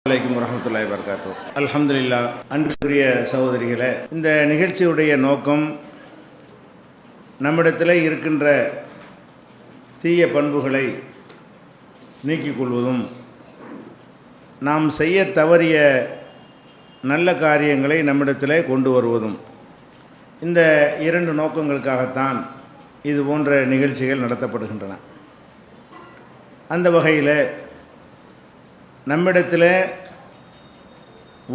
அலைக்கும் வரஹ்மத்துல்லாஹி வபரகாத்துஹு. அல்ஹம்துலில்லாஹ். அன்புக்குரிய சகோதரிகளே, இந்த நிகழ்ச்சியுடைய நோக்கம் நம்மிடத்தில் இருக்கின்ற தீய பண்புகளை நீக்கிக் கொள்வதும், நாம் செய்ய தவறிய நல்ல காரியங்களை நம்மிடத்தில் கொண்டு வருவதும், இந்த இரண்டு நோக்கங்களுக்காகத்தான் இது போன்ற நிகழ்ச்சிகள் நடத்தப்படுகின்றன. அந்த வகையில் நம்மிடத்தில்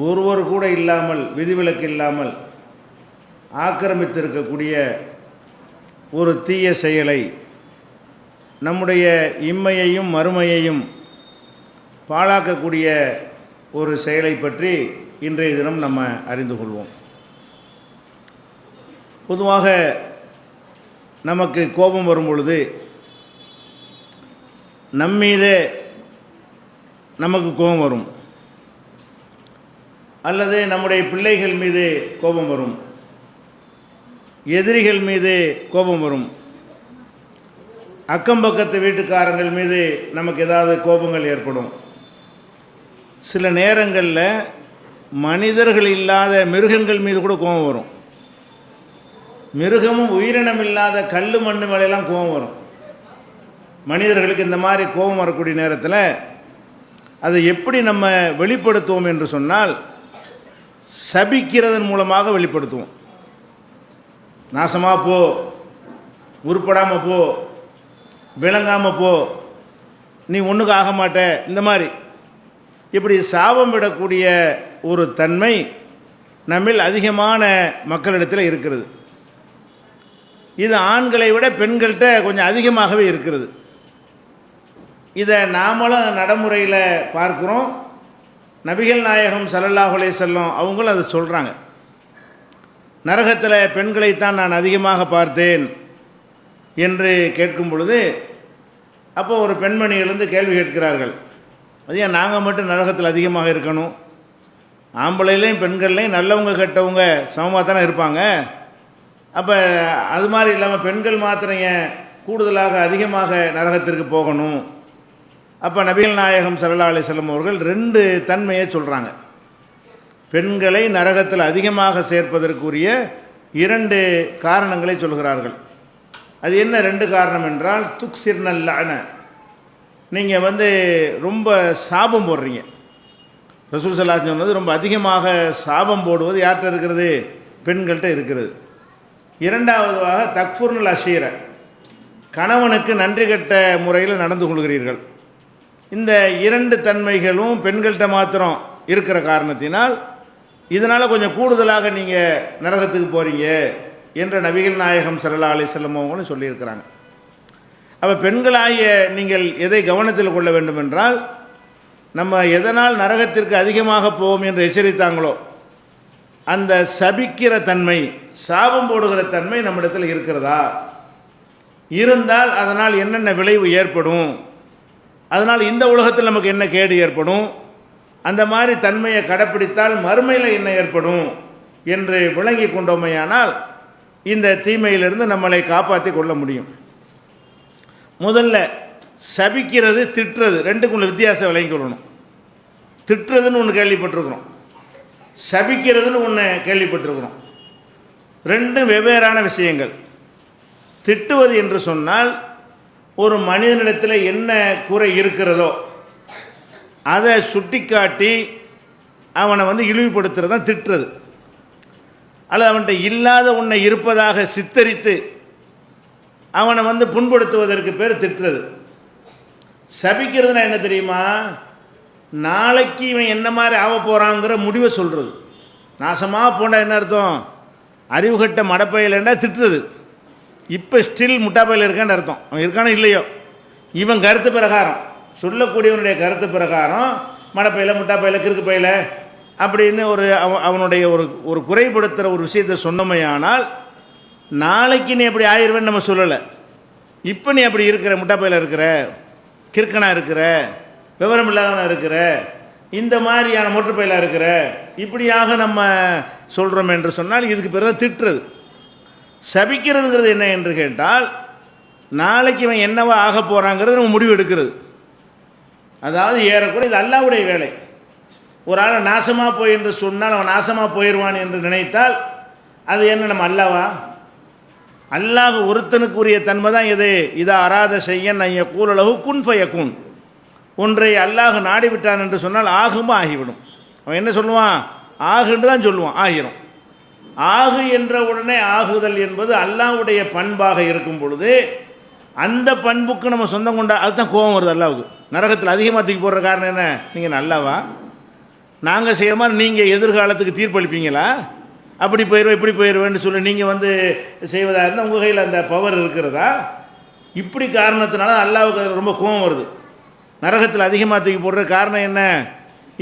ஒருவர் கூட இல்லாமல், விதிவிலக்கு இல்லாமல் ஆக்கிரமித்திருக்கக்கூடிய ஒரு தீய செயலை, நம்முடைய இம்மையையும் மறுமையையும் பாழாக்கக்கூடிய ஒரு செயலை பற்றி இன்றைய தினம் நம்ம அறிந்து கொள்வோம். பொதுவாக நமக்கு கோபம் வரும் பொழுது நம்மீதே நமக்கு கோபம் வரும், அல்லது நம்முடைய பிள்ளைகள் மீது கோபம் வரும், எதிரிகள் மீது கோபம் வரும், அக்கம்பக்கத்து வீட்டுக்காரங்கள் மீது நமக்கு ஏதாவது கோபங்கள் ஏற்படும். சில நேரங்களில் மனிதர்கள் இல்லாத மிருகங்கள் மீது கூட கோபம் வரும். மிருகமும் உயிரினம் இல்லாத கல் மண்ணு மேலெல்லாம் கோபம் வரும். மனிதர்களுக்கு இந்த மாதிரி கோபம் வரக்கூடிய நேரத்தில் அதை எப்படி நம்ம வெளிப்படுத்துவோம் என்று சொன்னால், சபிக்கிறதன் மூலமாக வெளிப்படுத்துவோம். நாசமாக போ, உருப்படாமல் போ, விளங்காமல் போ, நீ ஒன்றுக்கு ஆக மாட்ட, இந்த மாதிரி இப்படி சாபம் விடக்கூடிய ஒரு தன்மை நம்மில் அதிகமான மக்களிடத்தில் இருக்கிறது. இது ஆண்களை விட பெண்கள்கிட்ட கொஞ்சம் அதிகமாகவே இருக்கிறது. இதை நாமளும் நடைமுறையில் பார்க்குறோம். நபிகள் நாயகம் ஸல்லல்லாஹு அலைஹி வஸல்லம் அவங்களும் அதை சொல்கிறாங்க. நரகத்தில் பெண்களைத்தான் நான் அதிகமாக பார்த்தேன் என்று கேட்கும் பொழுது, அப்போ ஒரு பெண்மணி எழுந்து கேள்வி கேட்கிறார்கள், அது ஏன் நாங்கள் மட்டும் நரகத்தில் அதிகமாக இருக்கணும்? ஆம்பளையிலையும் பெண்கள்லையும் நல்லவங்க கெட்டவங்க சமமாக தானே இருப்பாங்க. அப்போ அது மாதிரி இல்லாமல் பெண்கள் மாத்திரம் ஏன் கூடுதலாக அதிகமாக நரகத்திற்கு போகணும்? அப்போ நபிகள் நாயகம் ஸல்லல்லாஹு அலைஹி வஸல்லம் அவர்கள் ரெண்டு தன்மையை சொல்கிறாங்க. பெண்களை நரகத்தில் அதிகமாக சேர்ப்பதற்குரிய இரண்டு காரணங்களை சொல்கிறார்கள். அது என்ன ரெண்டு காரணம் என்றால், துக்ஸிர்னல் லஅன, நீங்கள் ரொம்ப சாபம் போடுறீங்க. ரசூல் ஸல்லல்லாஹு அலைஹி வஸல்லம் சொன்னது, ரொம்ப அதிகமாக சாபம் போடுவது யார்கிட்ட இருக்கிறது? பெண்கள்கிட்ட இருக்கிறது. இரண்டாவதாக தக்ஃபுர்னுல் அஷீர, கணவனுக்கு நன்றி கெட்ட முறையில் நடந்து கொள்கிறீர்கள். இந்த இரண்டு தன்மைகளும் பெண்கள்கிட்ட மாத்திரம் இருக்கிற காரணத்தினால் இதனால் கொஞ்சம் கூடுதலாக நீங்கள் நரகத்துக்கு போகிறீங்க என்ற நபிகள் நாயகம் ஸல்லல்லாஹு அலைஹி வஸல்லம் அவங்களும் சொல்லியிருக்கிறாங்க. அப்போ பெண்களாகிய நீங்கள் எதை கவனத்தில் கொள்ள வேண்டும் என்றால், நம்ம எதனால் நரகத்திற்கு அதிகமாக போவோம் என்று எச்சரித்தாங்களோ அந்த சபிக்கிற தன்மை, சாபம் போடுகிற தன்மை நம்மிடத்தில் இருக்கிறதா? இருந்தால் அதனால் என்னென்ன விளைவு ஏற்படும், அதனால் இந்த உலகத்தில் நமக்கு என்ன கேடு ஏற்படும், அந்த மாதிரி தன்மையை கடைப்பிடித்தால் மறுமையில் என்ன ஏற்படும் என்று விளங்கி கொண்டோமையானால் இந்த தீமையிலிருந்து நம்மளை காப்பாற்றி கொள்ள முடியும். முதல்ல சபிக்கிறது, திட்டுறது, ரெண்டுக்குள்ள வித்தியாசம் விளங்கி கொள்ளணும். திட்டுறதுன்னு ஒன்று கேள்விப்பட்டிருக்கிறோம், சபிக்கிறதுன்னு ஒன்று கேள்விப்பட்டிருக்கிறோம். ரெண்டும் வெவ்வேறான விஷயங்கள். திட்டுவது என்று சொன்னால், ஒரு மனிதனிடத்தில் என்ன குறை இருக்கிறதோ அதை சுட்டிக்காட்டி அவனை இழிவுபடுத்துறது தான் திட்டுறது. அல்லது அவன்கிட்ட இல்லாத ஒன்றை இருப்பதாக சித்தரித்து அவனை புண்படுத்துவதற்கு பேர் திட்டுறது. சபிக்கிறதுனா என்ன தெரியுமா? நாளைக்கு இவன் என்ன மாதிரி ஆக போகிறாங்கிற முடிவை சொல்கிறது. நாசமாக போனால் என்ன அர்த்தம்? அறிவுகட்ட மடப்பையிலண்டா திட்டுறது. இப்போ ஸ்டில் முட்டாப்பையில் இருக்கான்னு அர்த்தம். அவன் இருக்கானோ இல்லையோ, இவன் கருத்து பிரகாரம், சொல்லக்கூடியவனுடைய கருத்து பிரகாரம் மடப்பையில், முட்டாப்பையில், கிறுக்கு பையில் அப்படின்னு அவனுடைய ஒரு குறைபடுத்துகிற ஒரு விஷயத்தை சொன்னமையானால், நாளைக்கு நீ அப்படி ஆயிடுவேன்னு நம்ம சொல்லலை. இப்போ நீ அப்படி இருக்கிற, முட்டாப்பையில் இருக்கிற, கிறுக்கனாக இருக்கிற, விவரம் இல்லாதவனாக இருக்கிற, இந்த மாதிரியான மோட்டர்பையில் இருக்கிற, இப்படியாக நம்ம சொல்கிறோம் என்று சொன்னால் இதுக்கு பிறகு திட்டுறது. சபிக்கிறதுங்கிறது என்ன என்று கேட்டால், நாளைக்கு இவன் என்னவா ஆக போகிறாங்கிறது நம்ம முடிவு எடுக்கிறது. அதாவது ஏறக்குறை இது அல்லாஹ்வுடைய வேலை. ஒரு ஆளை நாசமாக போய் என்று சொன்னால் அவன் நாசமாக போயிடுவான் என்று நினைத்தால் அது என்ன நம்ம அல்லாவா? அல்லாஹ் ஒருத்தனுக்குரிய தன்மை தான் எது? இதா அராத செய்யன் ஐய கூலளவு குன் ஃபயக்குன். ஒன்றை அல்லாஹ் நாடிவிட்டான் என்று சொன்னால் ஆகுமா ஆகிவிடும். அவன் என்ன சொல்லுவான்? ஆகுன்னு தான் சொல்லுவான், ஆகிரும். ஆகு என்ற உடனே ஆகுதல் என்பது அல்லாஹ்வுடைய பண்பாக இருக்கும் பொழுது அந்த பண்புக்கு நம்ம சொந்தம் கொண்டா அதுதான் கோபம் வருது அல்லாவுக்கு. நரகத்தில் அதிகமாக தூக்கி போடுற காரணம் என்ன? நீங்கள் நல்லாவா? நாங்கள் செய்கிற மாதிரி நீங்கள் எதிர்காலத்துக்கு தீர்ப்பளிப்பீங்களா? அப்படி போயிடுவேன் இப்படி போயிடுவேன்னு சொல்லி நீங்கள் வந்து செய்வதாக இருந்தால் உங்கள் கையில் அந்த பவர் இருக்கிறதா? இப்படி காரணத்தினால அல்லாவுக்கு அது ரொம்ப கோபம் வருது. நரகத்தில் அதிகமாக தூக்கி போடுற காரணம் என்ன?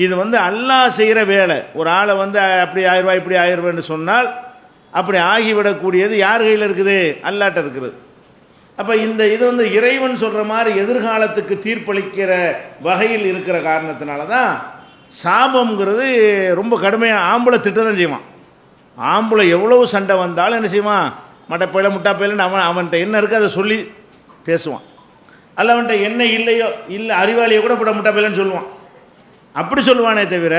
இது வந்து அல்லாஹ் செய்கிற வேலை. ஒரு ஆளை வந்து அப்படி ஆயிரரூவா இப்படி ஆயிரரூவான்னு சொன்னால் அப்படி ஆகிவிடக்கூடியது யார் கையில் இருக்குது? அல்லாட்ட இருக்குது. அப்போ இந்த இது வந்து இறைவன் சொல்கிற மாதிரி எதிர்காலத்துக்கு தீர்ப்பளிக்கிற வகையில் இருக்கிற காரணத்தினால தான் சாபம்ங்கிறது ரொம்ப கடுமையாக ஆம்பளை திட்ட தான் செய்வான். ஆம்பளை எவ்வளவு சண்டை வந்தாலும் என்ன செய்வான்? மட்டப்பையில முட்டாப்பையிலன்னு அவன்கிட்ட என்ன இருக்குது அதை சொல்லி பேசுவான். அல்ல அவன்கிட்ட என்ன இல்லையோ இல்லை அறிவாளியை கூட முட்டாப்பையிலன்னு சொல்லுவான். அப்படி சொல்லுவானே தவிர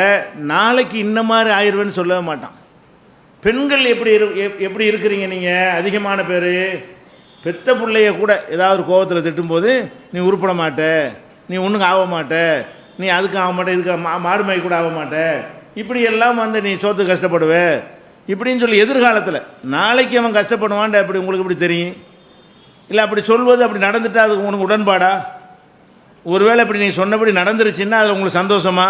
நாளைக்கு இந்த மாதிரி ஆயிடுவேன்னு சொல்லவே மாட்டான். பெண்கள் எப்படி இருக்கிறீங்க நீங்கள்? அதிகமான பேர் பெத்த பிள்ளைய கூட ஏதாவது கோபத்தில் திட்டும்போது நீ உருப்பட மாட்ட, நீ ஒன்றுக்கு ஆக மாட்ட, நீ அதுக்கு ஆக மாட்டே, இதுக்கு மாடு மாய் கூட ஆக மாட்ட, இப்படி எல்லாம் வந்து நீ சோத்து கஷ்டப்படுவே இப்படின்னு சொல்லி எதிர்காலத்தில் நாளைக்கு அவன் கஷ்டப்படுவான்ட்டு அப்படி உங்களுக்கு எப்படி தெரியும்? இல்லை அப்படி சொல்வது அப்படி நடந்துட்டா அதுக்கு உனக்கு உடன்பாடா? ஒருவேளை இப்படி நீ சொன்னபடி நடந்துருச்சுன்னா அதில் உங்களுக்கு சந்தோஷமா?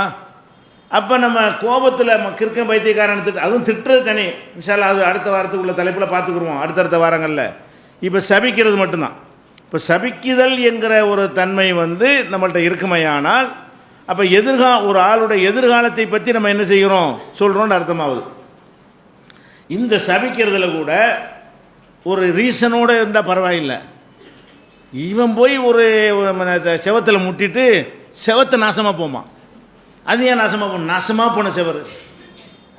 அப்போ நம்ம கோபத்தில் கிறுக்க பைத்தியக்காரன் அதுவும் திட்டுறது தனி விஷால். அது அடுத்த வாரத்துக்கு உள்ள தலைப்பில் பார்த்துக்குருவோம் அடுத்தடுத்த வாரங்களில். இப்போ சபிக்கிறது மட்டும்தான். இப்போ சபிக்குதல் என்கிற ஒரு தன்மை வந்து நம்மள்கிட்ட இருக்குமையானால் அப்போ ஒரு ஆளுடைய எதிர்காலத்தை பற்றி நம்ம என்ன செய்கிறோம் சொல்கிறோன்னு அர்த்தமாகுது. இந்த சபிக்கிறதுல கூட ஒரு ரீசனோடு இருந்தால் பரவாயில்லை. இவன் போய் ஒரு செவத்தில் முட்டிட்டு செவத்தை நாசமாக போமா. அது ஏன் நாசமாக போகணும்? நாசமாக போன செவர்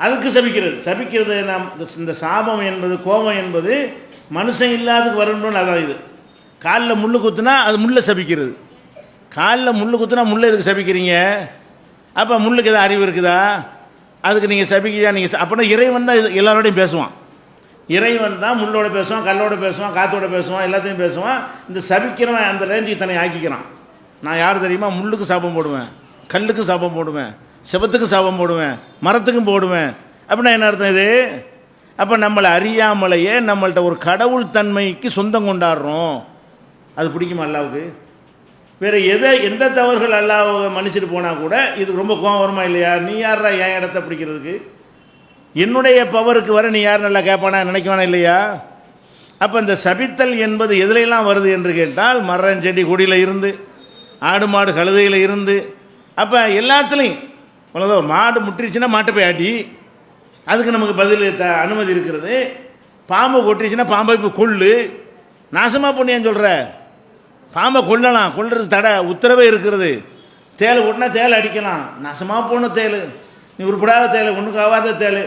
அதுக்கு சபிக்கிறது இந்த சாபம் என்பது கோபம் என்பது மனுஷன் இல்லாததுக்கு வரணும்னு அதான். இது காலில் முள் குத்துனா அது முள்ளை சபிக்கிறது. காலில் முள் குத்துனா முள்ளை எதுக்கு சபிக்கிறீங்க? அப்போ முள்ளுக்கு எதாவது அறிவு இருக்குதா? அதுக்கு நீங்கள் சபிக்கிறா? நீங்கள் அப்படின்னா இறைவன் தான் இது எல்லாரோடையும் பேசுவான். இறைவன் தான் முள்ளோட பேசுவான், கல்லோட பேசுவான், காற்றோட பேசுவான், எல்லாத்தையும் பேசுவான். இந்த சபிக்கிறவன் அந்த ரேஞ்சுக்கு தன்னை ஆக்கிக்கிறான். நான் யார் தெரியுமா? முள்ளுக்கு சாபம் போடுவேன், கல்லுக்கும் சாபம் போடுவேன், செவத்துக்கும் சாபம் போடுவேன், மரத்துக்கும் போடுவேன். அப்படின்னா என்ன அர்த்தம் இது? அப்போ நம்மளை அறியாமலேயே நம்மள்கிட்ட ஒரு கடவுள் தன்மைக்கு சொந்தம் கொண்டாடுறோம். அது பிடிக்குமா அல்லாவுக்கு? வேறு எந்த தவறுகள் அல்லாஹ் மன்னிச்சுட்டு போனால் கூட இதுக்கு ரொம்ப கோபம் வருமா இல்லையா? நீ யாரா என் இடத்த பிடிக்கிறதுக்கு? என்னுடைய பவருக்கு வர நீ யார் நல்லா கேட்பானா நினைக்குவானா இல்லையா? அப்போ இந்த சபித்தல் என்பது எதுலையெல்லாம் வருது என்று கேட்டால் மரம் செடி கொடியில் இருந்து, ஆடு மாடு கழுதையில் இருந்து, அப்போ எல்லாத்துலேயும் ஒரு மாடு முட்டிருச்சுன்னா மாட்டை போய் ஆட்டி அதுக்கு நமக்கு பதில் அனுமதி இருக்கிறது. பாம்பு கொட்டிருச்சுன்னா பாம்பை இப்போ கொள்ளு, நாசமாக பொண்ணியான்னு சொல்கிற? பாம்பை கொல்லலாம், கொல்றது தடை உத்தரவே இருக்கிறது. தேலை கொட்டினா தேலை அடிக்கலாம், நாசமாக போன தேல், நீ உருப்படாத தேலை, ஒன்றுக்கு ஆகாத தேல்.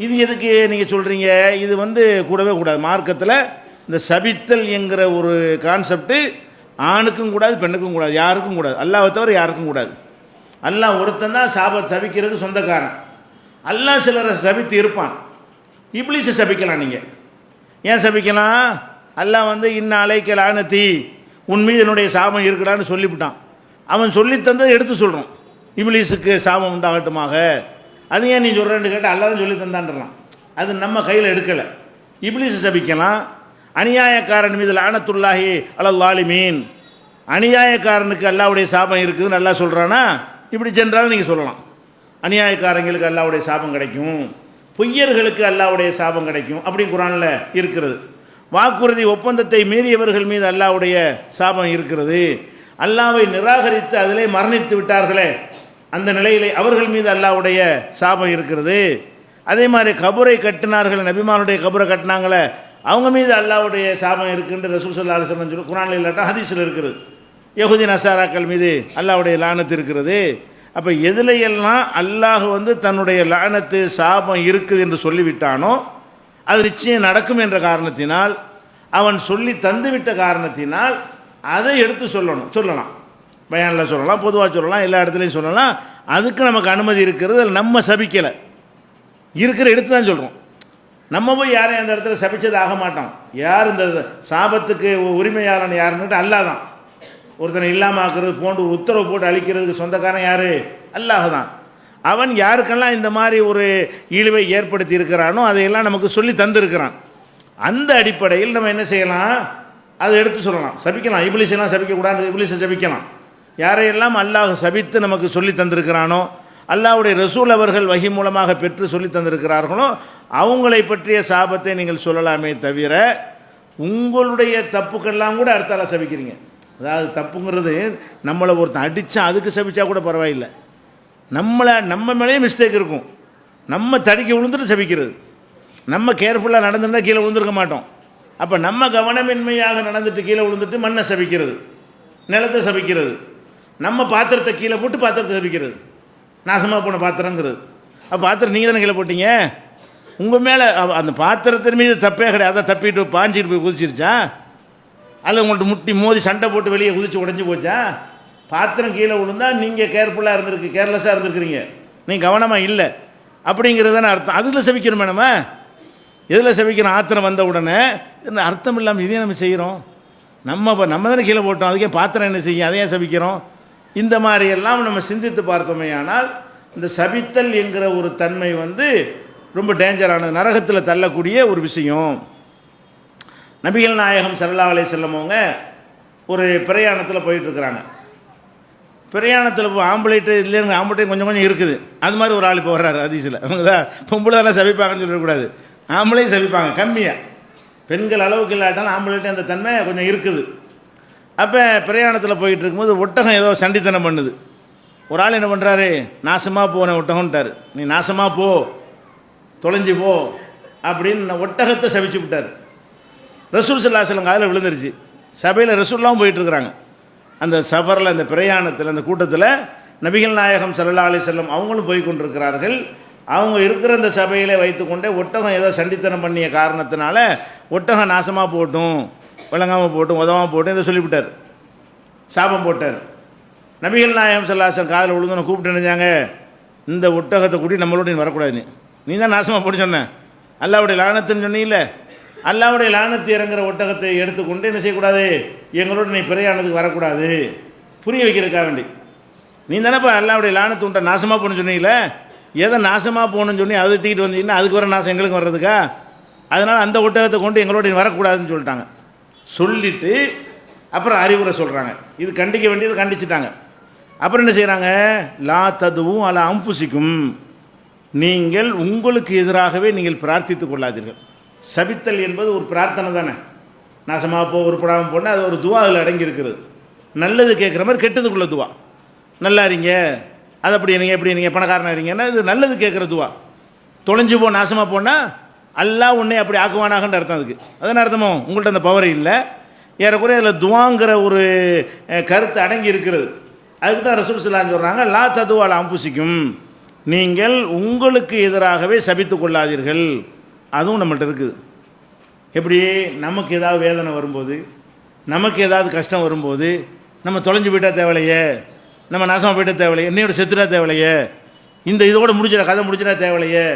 இது எதுக்கு நீங்கள் சொல்கிறீங்க? இது வந்து கூடவே கூடாது. மார்க்கத்தில் இந்த சபித்தல் என்கிற ஒரு கான்செப்டு ஆணுக்கும் கூடாது, பெண்ணுக்கும் கூடாது, யாருக்கும் கூடாது. அல்லாஹ்வை தவிர யாருக்கும் கூடாது. அல்லாஹ் ஒருத்தன் தான் சபிக்கிறதுக்கு சொந்தக்காரன். அல்லாஹ் சிலரை சபித்து இருப்பான். இப்லீஸை சபிக்கலாம். நீங்கள் ஏன் சபிக்கலாம்? அல்லாஹ் வந்து இன்ன அலைக்கல் ஆனத்தி, உன் மீது என்னுடைய சாபம் இருக்கடான்னு சொல்லிவிட்டான். அவன் சொல்லித்தந்ததை எடுத்து சொல்கிறான், இப்லீஸுக்கு சாபம் உண்டாகட்டுமாக. அது ஏன் நீ சொல்கிறேன்னு கேட்டால் அல்லாஹ் தான் சொல்லி தந்தான்றான். அது நம்ம கையில் எடுக்கலை. இப்லீஸை சபிக்கலாம். அநியாயக்காரன் மீது லானத்துல்லாஹி அலல் லாலிமீன், அநியாயக்காரனுக்கு அல்லாஹ்வுடைய சாபம் இருக்குதுன்னு நல்லா சொல்கிறானா? இப்படி சென்றாலும் நீங்கள் சொல்லலாம். அநியாயக்காரங்களுக்கு அல்லாஹ்வுடைய சாபம் கிடைக்கும், பொய்யர்களுக்கு அல்லாஹ்வுடைய சாபம் கிடைக்கும், அப்படி குர்ஆனில் இருக்கிறது. வாக்குறுதி ஒப்பந்தத்தை மீறியவர்கள் மீது அல்லாஹ்வுடைய சாபம் இருக்கிறது. அல்லாஹ்வை நிராகரித்து அதிலே மரணித்து விட்டார்களே, அந்த நிலையிலே அவர்கள் மீது அல்லாஹ்வுடைய சாபம் இருக்கிறது. அதே மாதிரி கபரை கட்டினார்கள், நபிமானுடைய கபரை கட்டினாங்களே, அவங்க மீது அல்லாஹ்வுடைய சாபம் இருக்குன்னு ரசூல் ஸல்லல்லாஹு அலைஹி வஸல்லம் சொல்லி குர்ஆனில் இல்லாட்டா ஹதீஸில் இருக்குது. யஹூதி நசாராக்கள் மீது அல்லாஹ்வுடைய லானத்து இருக்கிறது. அப்போ எதுலையெல்லாம் அல்லாஹ் வந்து தன்னுடைய லானத்து சாபம் இருக்குது என்று சொல்லிவிட்டானோ அது நிச்சயம் நடக்கும் என்ற காரணத்தினால், அவன் சொல்லி தந்துவிட்ட காரணத்தினால் அதை எடுத்து சொல்லலாம். பயானில் சொல்லலாம், பொதுவாக சொல்லலாம், எல்லா இடத்துலையும் சொல்லலாம். அதுக்கு நமக்கு அனுமதி இருக்கிறது. அதில் நம்ம சபிக்கலை, இருக்கிற எடுத்து தான் சொல்கிறோம். நம்ம போய் யாரையும் அந்த இடத்துல சபிச்சது ஆக மாட்டோம். யார் இந்த சாபத்துக்கு உரிமையாளன் யாருன்னுட்டு அல்லாஹ் தான். ஒருத்தனை இல்லாமல் ஆக்குறது போன்று ஒரு உத்தரவு போட்டு அழிக்கிறதுக்கு சொந்தக்காரன் யார்? அல்லாஹ் தான். அவன் யாருக்கெல்லாம் இந்த மாதிரி ஒரு இழிவை ஏற்படுத்தி இருக்கிறானோ அதையெல்லாம் நமக்கு சொல்லி தந்திருக்கிறான். அந்த அடிப்படையில் நம்ம என்ன செய்யலாம்? அதை எடுத்து சொல்லலாம், சபிக்கலாம். இப்லீஸெல்லாம் சபிக்கக்கூடாது, இப்லீஸை சபிக்கலாம். யாரையெல்லாம் அல்லாஹ் சபித்து நமக்கு சொல்லி தந்திருக்கிறானோ, அல்லாஹ்வுடைய ரசூல் அவர்கள் வஹி மூலமாக பெற்று சொல்லி தந்திருக்கிறார்களோ அவங்களை பற்றிய சாபத்தை நீங்கள் சொல்லலாமே தவிர உங்களுடைய தப்புக்கெல்லாம் கூட அடுத்தால சபிக்கிறீங்க. அதாவது தப்புங்கிறது நம்மளை ஒருத்தன் அடித்தா அதுக்கு சபிச்சா கூட பரவாயில்லை, நம்ம மேலேயே மிஸ்டேக் இருக்கும், நம்ம தடிக்க விழுந்துட்டு சபிக்கிறது. நம்ம கேர்ஃபுல்லாக நடந்திருந்தால் கீழே விழுந்துருக்க மாட்டோம். அப்போ நம்ம கவனமின்மையாக நடந்துட்டு கீழே விழுந்துட்டு மண்ணை சபிக்கிறது, நிலத்தை சபிக்கிறது, நம்ம பாத்திரத்தை கீழே போட்டு பாத்திரத்தை சபிக்கிறது, நாசமாக போன பாத்திரங்கிறது. அப்போ பாத்திரம் நீங்கள் தானே கீழே போட்டீங்க, உங்கள் மேலே அந்த பாத்திரத்தின் மீது தப்பே கிடையாது. அதை தப்பிட்டு பாஞ்சிட்டு போய் குதிச்சிருச்சா? அல்ல உங்கள்கிட்ட முட்டி மோதி சண்டை போட்டு வெளியே குதிச்சு உடஞ்சி போச்சா? பாத்திரம் கீழே விழுந்தால் நீங்கள் கேர்ஃபுல்லாக இருந்திருக்கு, கேர்லெஸ்ஸாக இருந்திருக்கிறீங்க, நீங்கள் கவனமாக இல்லை அப்படிங்கிறது தானே அர்த்தம். அதில் செபிக்கணுமே நம்ம. எதில் செபிக்கிறோம்? ஆத்திரம் வந்த உடனே அர்த்தம் இல்லாமல் இதே நம்ம செய்கிறோம். நம்ம தானே கீழே போட்டோம், அதுக்கே பாத்திரம் என்ன செய்யும், அதையே சபிக்கிறோம். இந்த மாதிரி எல்லாம் நம்ம சிந்தித்து பார்த்தோமே ஆனால் இந்த சபித்தல் என்கிற ஒரு தன்மை ரொம்ப டேஞ்சரானது, நரகத்தில் தள்ளக்கூடிய ஒரு விஷயம். நபிகள் நாயகம் ஸல்லல்லாஹு அலைஹி வஸல்லம் அவங்க ஒரு பிரயாணத்தில் போயிட்டுருக்குறாங்க. பிரயாணத்தில் ஆம்பளைட்டு இல்லைங்க, ஆம்பளைட்டையும் கொஞ்சம் கொஞ்சம் இருக்குது. அது மாதிரி ஒரு ஆள் இப்போ வர்றாரு ஹதீஸில். அவங்க தான் பொம்பளை தானே சபிப்பாங்கன்னு சொல்லக்கூடாது, ஆம்பளையும் சபிப்பாங்க கம்மியாக. பெண்கள் அளவுக்கு இல்லாட்டாலும் ஆம்பளைட்டு அந்த தன்மை கொஞ்சம் இருக்குது. அப்போ பிரயாணத்தில் போயிட்டு இருக்கும்போது ஒட்டகம் ஏதோ சண்டித்தனம் பண்ணுது. ஒரு ஆள் என்ன பண்ணுறாரு? நாசமாக போன ஒட்டகம்ட்டார். நீ நாசமாக போ, தொலைஞ்சி போ அப்படின்னு ஒட்டகத்தை சபிச்சு விட்டார். ரசூல் ஸல்லல்லாஹு அலைஹி வஸல்லம் காதில் விழுந்துருச்சு. சபையில் ரசூல்லாம் போயிட்டுருக்குறாங்க. அந்த சஃபரில், அந்த பிரயாணத்தில், அந்த கூட்டத்தில் நபிகள் நாயகம் ஸல்லல்லாஹு அலைஹி வஸல்லம் அவங்களும் போய் கொண்டிருக்கிறார்கள். அவங்க இருக்கிற அந்த சபையிலே வைத்துக்கொண்டே ஒட்டகம் ஏதோ சண்டித்தனம் பண்ணிய காரணத்தினால ஒட்டகம் நாசமாக போட்டும், விளங்காமல் போட்டும், உதவாமல் போட்டும் இதை சொல்லிவிட்டார், சாபம் போட்டார். நபிகள் நாயகம் ஸல்லல்லாஹு அலைஹி வஸல்லம் காதில் விழுந்தோன்னு கூப்பிட்டு நினைஞ்சாங்க, இந்த ஒட்டகத்தை கூட்டி நம்மளோட நீ வரக்கூடாது, நீ தான் நாசமாக போட்டு சொன்ன, அல்லாஹ்வுடைய லானத்துன்னு சொன்னீல்ல, அல்லாஹ்வுடைய லானத்து இறங்குற ஒட்டகத்தை எடுத்துக்கொண்டு என்ன செய்யக்கூடாது, எங்களோட நீ பிரயாணத்துக்கு வரக்கூடாது, புரிய வைக்கிறதுக்காக வேண்டி. நீ தானேப்பா அல்லாஹ்வுடைய லானத்து உண்ட நாசமாக போகணுன்னு சொன்னீங்களே, எதை நாசமாக போகணுன்னு சொல்லி அதை தூக்கிட்டு வந்தீங்கன்னா அதுக்கு வர நாசம் எங்களுக்கு வர்றதுக்கா? அதனால் அந்த ஒட்டகத்தை கொண்டு எங்களோட நீ வரக்கூடாதுன்னு சொல்லிட்டாங்க. சொல்லிவிட்டு அப்புறம் அறிவுரை சொல்கிறாங்க. இது கண்டிக்க வேண்டியது கண்டிச்சிட்டாங்க. அப்புறம் என்ன செய்கிறாங்க? லா ததுவும் அலா அம்புசிக்கும், நீங்கள் உங்களுக்கு எதிராகவே நீங்கள் பிரார்த்தித்து கொள்ளாதீர்கள். சபித்தல் என்பது ஒரு பிரார்த்தனை தானே. நாசமாக போ, உருப்படாமல் போனால் அது ஒரு துவா அதில் அடங்கி இருக்கிறது. நல்லது கேட்குற மாதிரி கெட்டதுக்குள்ள துவா. நல்லா இருங்க, அது அப்படி இருங்க, எப்படி நீங்கள் பணக்காரனாக இருங்கன்னா இது நல்லது கேட்குற துவா. தொலைஞ்சு போ, நாசமாக போனால் அல்லாஹ் உன்னை அப்படி ஆக்குவானாகன்ற அர்த்தம். அதுக்கு அதான அர்த்தமோ? உங்கள்கிட்ட அந்த பவர் இல்லை. ஏறக்குறைய அதில் துவாங்கிற ஒரு கருத்து அடங்கி இருக்கிறது. அதுக்கு தான் ரசூல் ஸல்லல்லாஹு அலைஹி வஸல்லம் சொல்கிறாங்க, லா ததுவா அலா அம்புசிக்கும், நீங்கள் உங்களுக்கு எதிராகவே சபித்து கொள்ளாதீர்கள். அதுவும் நம்மள்ட்ட இருக்குது. எப்படி? நமக்கு ஏதாவது வேதனை வரும்போது, நமக்கு ஏதாவது கஷ்டம் வரும்போது, நம்ம தொலைஞ்சு போயிட்டா தேவலையே, நம்ம நாசமாக போயிட்டா தேவலையே, என்னையோட செத்துட்டா தேவலையே, இந்த இதோட முடிச்சிட கதை முடிச்சிடா தேவலையே,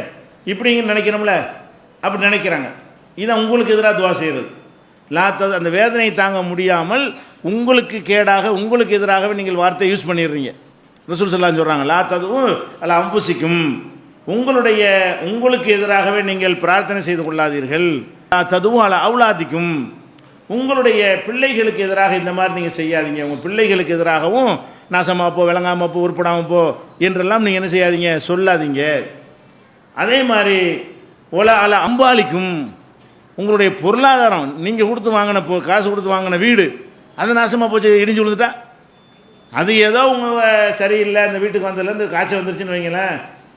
இப்படின்னு நினைக்கிறோம்ல. அப்படி நினைக்கிறாங்க. இதை உங்களுக்கு எதிராக துவா செய்கிறது. அந்த வேதனை தாங்க முடியாமல் உங்களுக்கு கேடாக, உங்களுக்கு எதிராகவே நீங்கள் வார்த்தையை யூஸ் பண்ணிடுறீங்க. ரசூல் ஸல்லல்லாஹு அலைஹி வஸல்லம் சொல்கிறாங்க, லா ததுவும் அலா அம்புசிக்கும், உங்களுக்கு எதிராகவே நீங்கள் பிரார்த்தனை செய்து கொள்ளாதீர்கள். ததுவும் அலா அவுலாதிக்கும், உங்களுடைய பிள்ளைகளுக்கு எதிராக இந்த மாதிரி நீங்கள் செய்யாதீங்க. உங்கள் பிள்ளைகளுக்கு எதிராகவும் நாசமாக போ, விளங்காமல் போ, உருப்படாமல் போ என்றெல்லாம் நீங்கள் என்ன செய்யாதீங்க, சொல்லாதீங்க. அதே மாதிரி ஒலா அலா அம்பாலிக்கும், உங்களுடைய பொருளாதாரம், நீங்கள் கொடுத்து வாங்கின காசு கொடுத்து வாங்கின வீடு அது நாசமாக போச்சு, இடிஞ்சு விழுந்துட்டா, அது ஏதோ உங்கள் சரியில்லை, அந்த வீட்டுக்கு வந்ததுலேருந்து காய்ச்சல் வந்துருச்சுன்னு வைங்களேன்.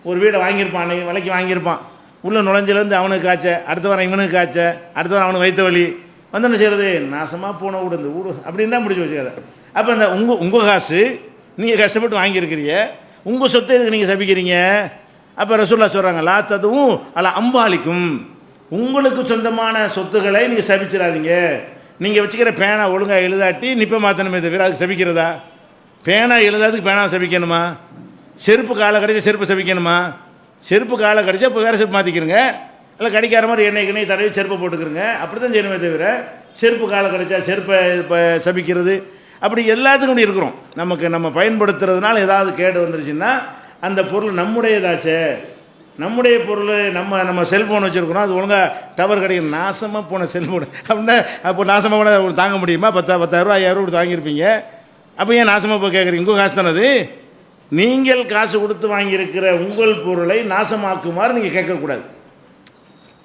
ஒரு வீடை வாங்கியிருப்பான், அன்றைக்கி விலைக்கு வாங்கியிருப்பான், உள்ளே நுழைஞ்சிலேருந்து அவனுக்கு காய்ச்ச, அடுத்த வாரம் இவனுக்கு காய்ச்ச, அடுத்த வாரம் அவனுக்கு வைத்த வலி வந்து என்ன செய்கிறது, நாசமாக போன வீடு இந்த வீடு அப்படின்னு தான் முடிச்சு வச்சுக்காத. அப்போ இந்த உங்கள் காசு நீங்கள் கஷ்டப்பட்டு வாங்கியிருக்கிறீங்க, உங்கள் சொத்தை இதுக்கு நீங்கள் சபிக்கிறீங்க. அப்போ ரசூலுல்லாஹ் சொல்கிறாங்க, லா ததுவும் அலா அம்பாலிக்கும், உங்களுக்கு சொந்தமான சொத்துக்களை நீங்கள் சபிச்சிடாதீங்க. நீங்கள் வச்சுக்கிற பேனா ஒழுங்காக எழுதாட்டி நிப்ப மாற்றணுமே தவிர அதுக்கு சபிக்கிறதா? பேனா எழுதாதுக்கு பேனா சபிக்கணுமா? செருப்பு காலை கடிச்சா செருப்பு சபிக்கணுமா? செருப்பு காலை கடிச்சா இப்போ வேறு செருப்பு மாற்றிக்கிறங்க, இல்லை கடிக்கார மாதிரி எண்ணெய் தடவி செருப்பை போட்டுக்கிறங்க. அப்படி தான் செய்யணுமே தவிர செருப்பு காலை கடிச்சா செருப்பை இப்போ சபிக்கிறது அப்படி எல்லாத்துக்கும் இப்படி இருக்கிறோம். நமக்கு நம்ம பயன்படுத்துறதுனால ஏதாவது கேடு வந்துருச்சுன்னா அந்த பொருள் நம்முடையதாச்சே, நம்முடைய பொருள். நம்ம செல்ஃபோன் வச்சுருக்கிறோம், அது ஒழுங்காக டவர் கிடைக்கும். நாசமாக போன செல்ஃபோன் அப்படின்னா அப்போ நாசமாக போன தாங்க முடியுமா? 10,000 5,000 கொடுத்து வாங்கியிருப்பீங்க. அப்போ ஏன் நாசமாக போய் கேட்குறீங்க? உங்கள் காசு தானே அது. நீங்கள் காசு கொடுத்து வாங்கியிருக்கிற உங்கள் பொருளை நாசமாக்குமாறு நீங்கள் கேட்கக்கூடாது.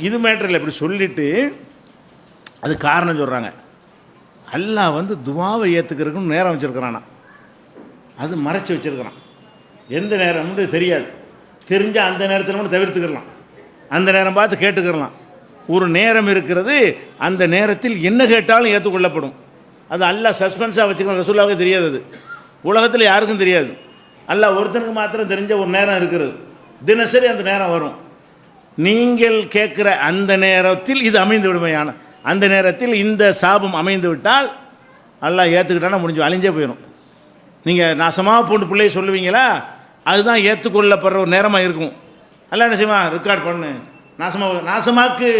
இது மேட்டரில் இப்படி சொல்லிவிட்டு அது காரணம் சொல்கிறாங்க. அல்லாஹ் வந்து துவாவை ஏற்றுக்கிறதுக்குன்னு நேரம் வச்சுருக்கிறானா, அது மறைச்சி வச்சுருக்கிறான். எந்த நேரம்னு தெரியாது. தெரிஞ்சால் அந்த நேரத்தில் மட்டும் தவிர்த்துக்கிடலாம், அந்த நேரம் பார்த்து கேட்டுக்கிடலாம். ஒரு நேரம் இருக்கிறது, அந்த நேரத்தில் என்ன கேட்டாலும் ஏற்றுக்கொள்ளப்படும். அது அல்லாஹ் சஸ்பென்ஸாக வச்சுக்கணும். ரசூலுல்லாஹ்வுக்கே தெரியாது, அது உலகத்தில் யாருக்கும் தெரியாது. அல்லாஹ் ஒருத்தனுக்கு மாத்திரம் தெரிஞ்ச ஒரு நேரம் இருக்கிறது. தினசரி அந்த நேரம் வரும். நீங்கள் கேட்குற அந்த நேரத்தில் இது அமைந்து விடுமையான அந்த நேரத்தில் இந்த சாபம் அமைந்து விட்டால் அல்லாஹ் ஏற்றுக்கிட்டானா முடிஞ்சு, அழிஞ்சே போயிடும். நீங்கள் நாசமாக போட்டு பிள்ளைய சொல்லுவீங்களா, அதுதான் ஏற்றுக்கொள்ளப்படுற ஒரு நேரமாக இருக்கும். அல்லாஹ் என்ன செய்வான்? ரெக்கார்ட் பண்ணு, நாசமாக்கு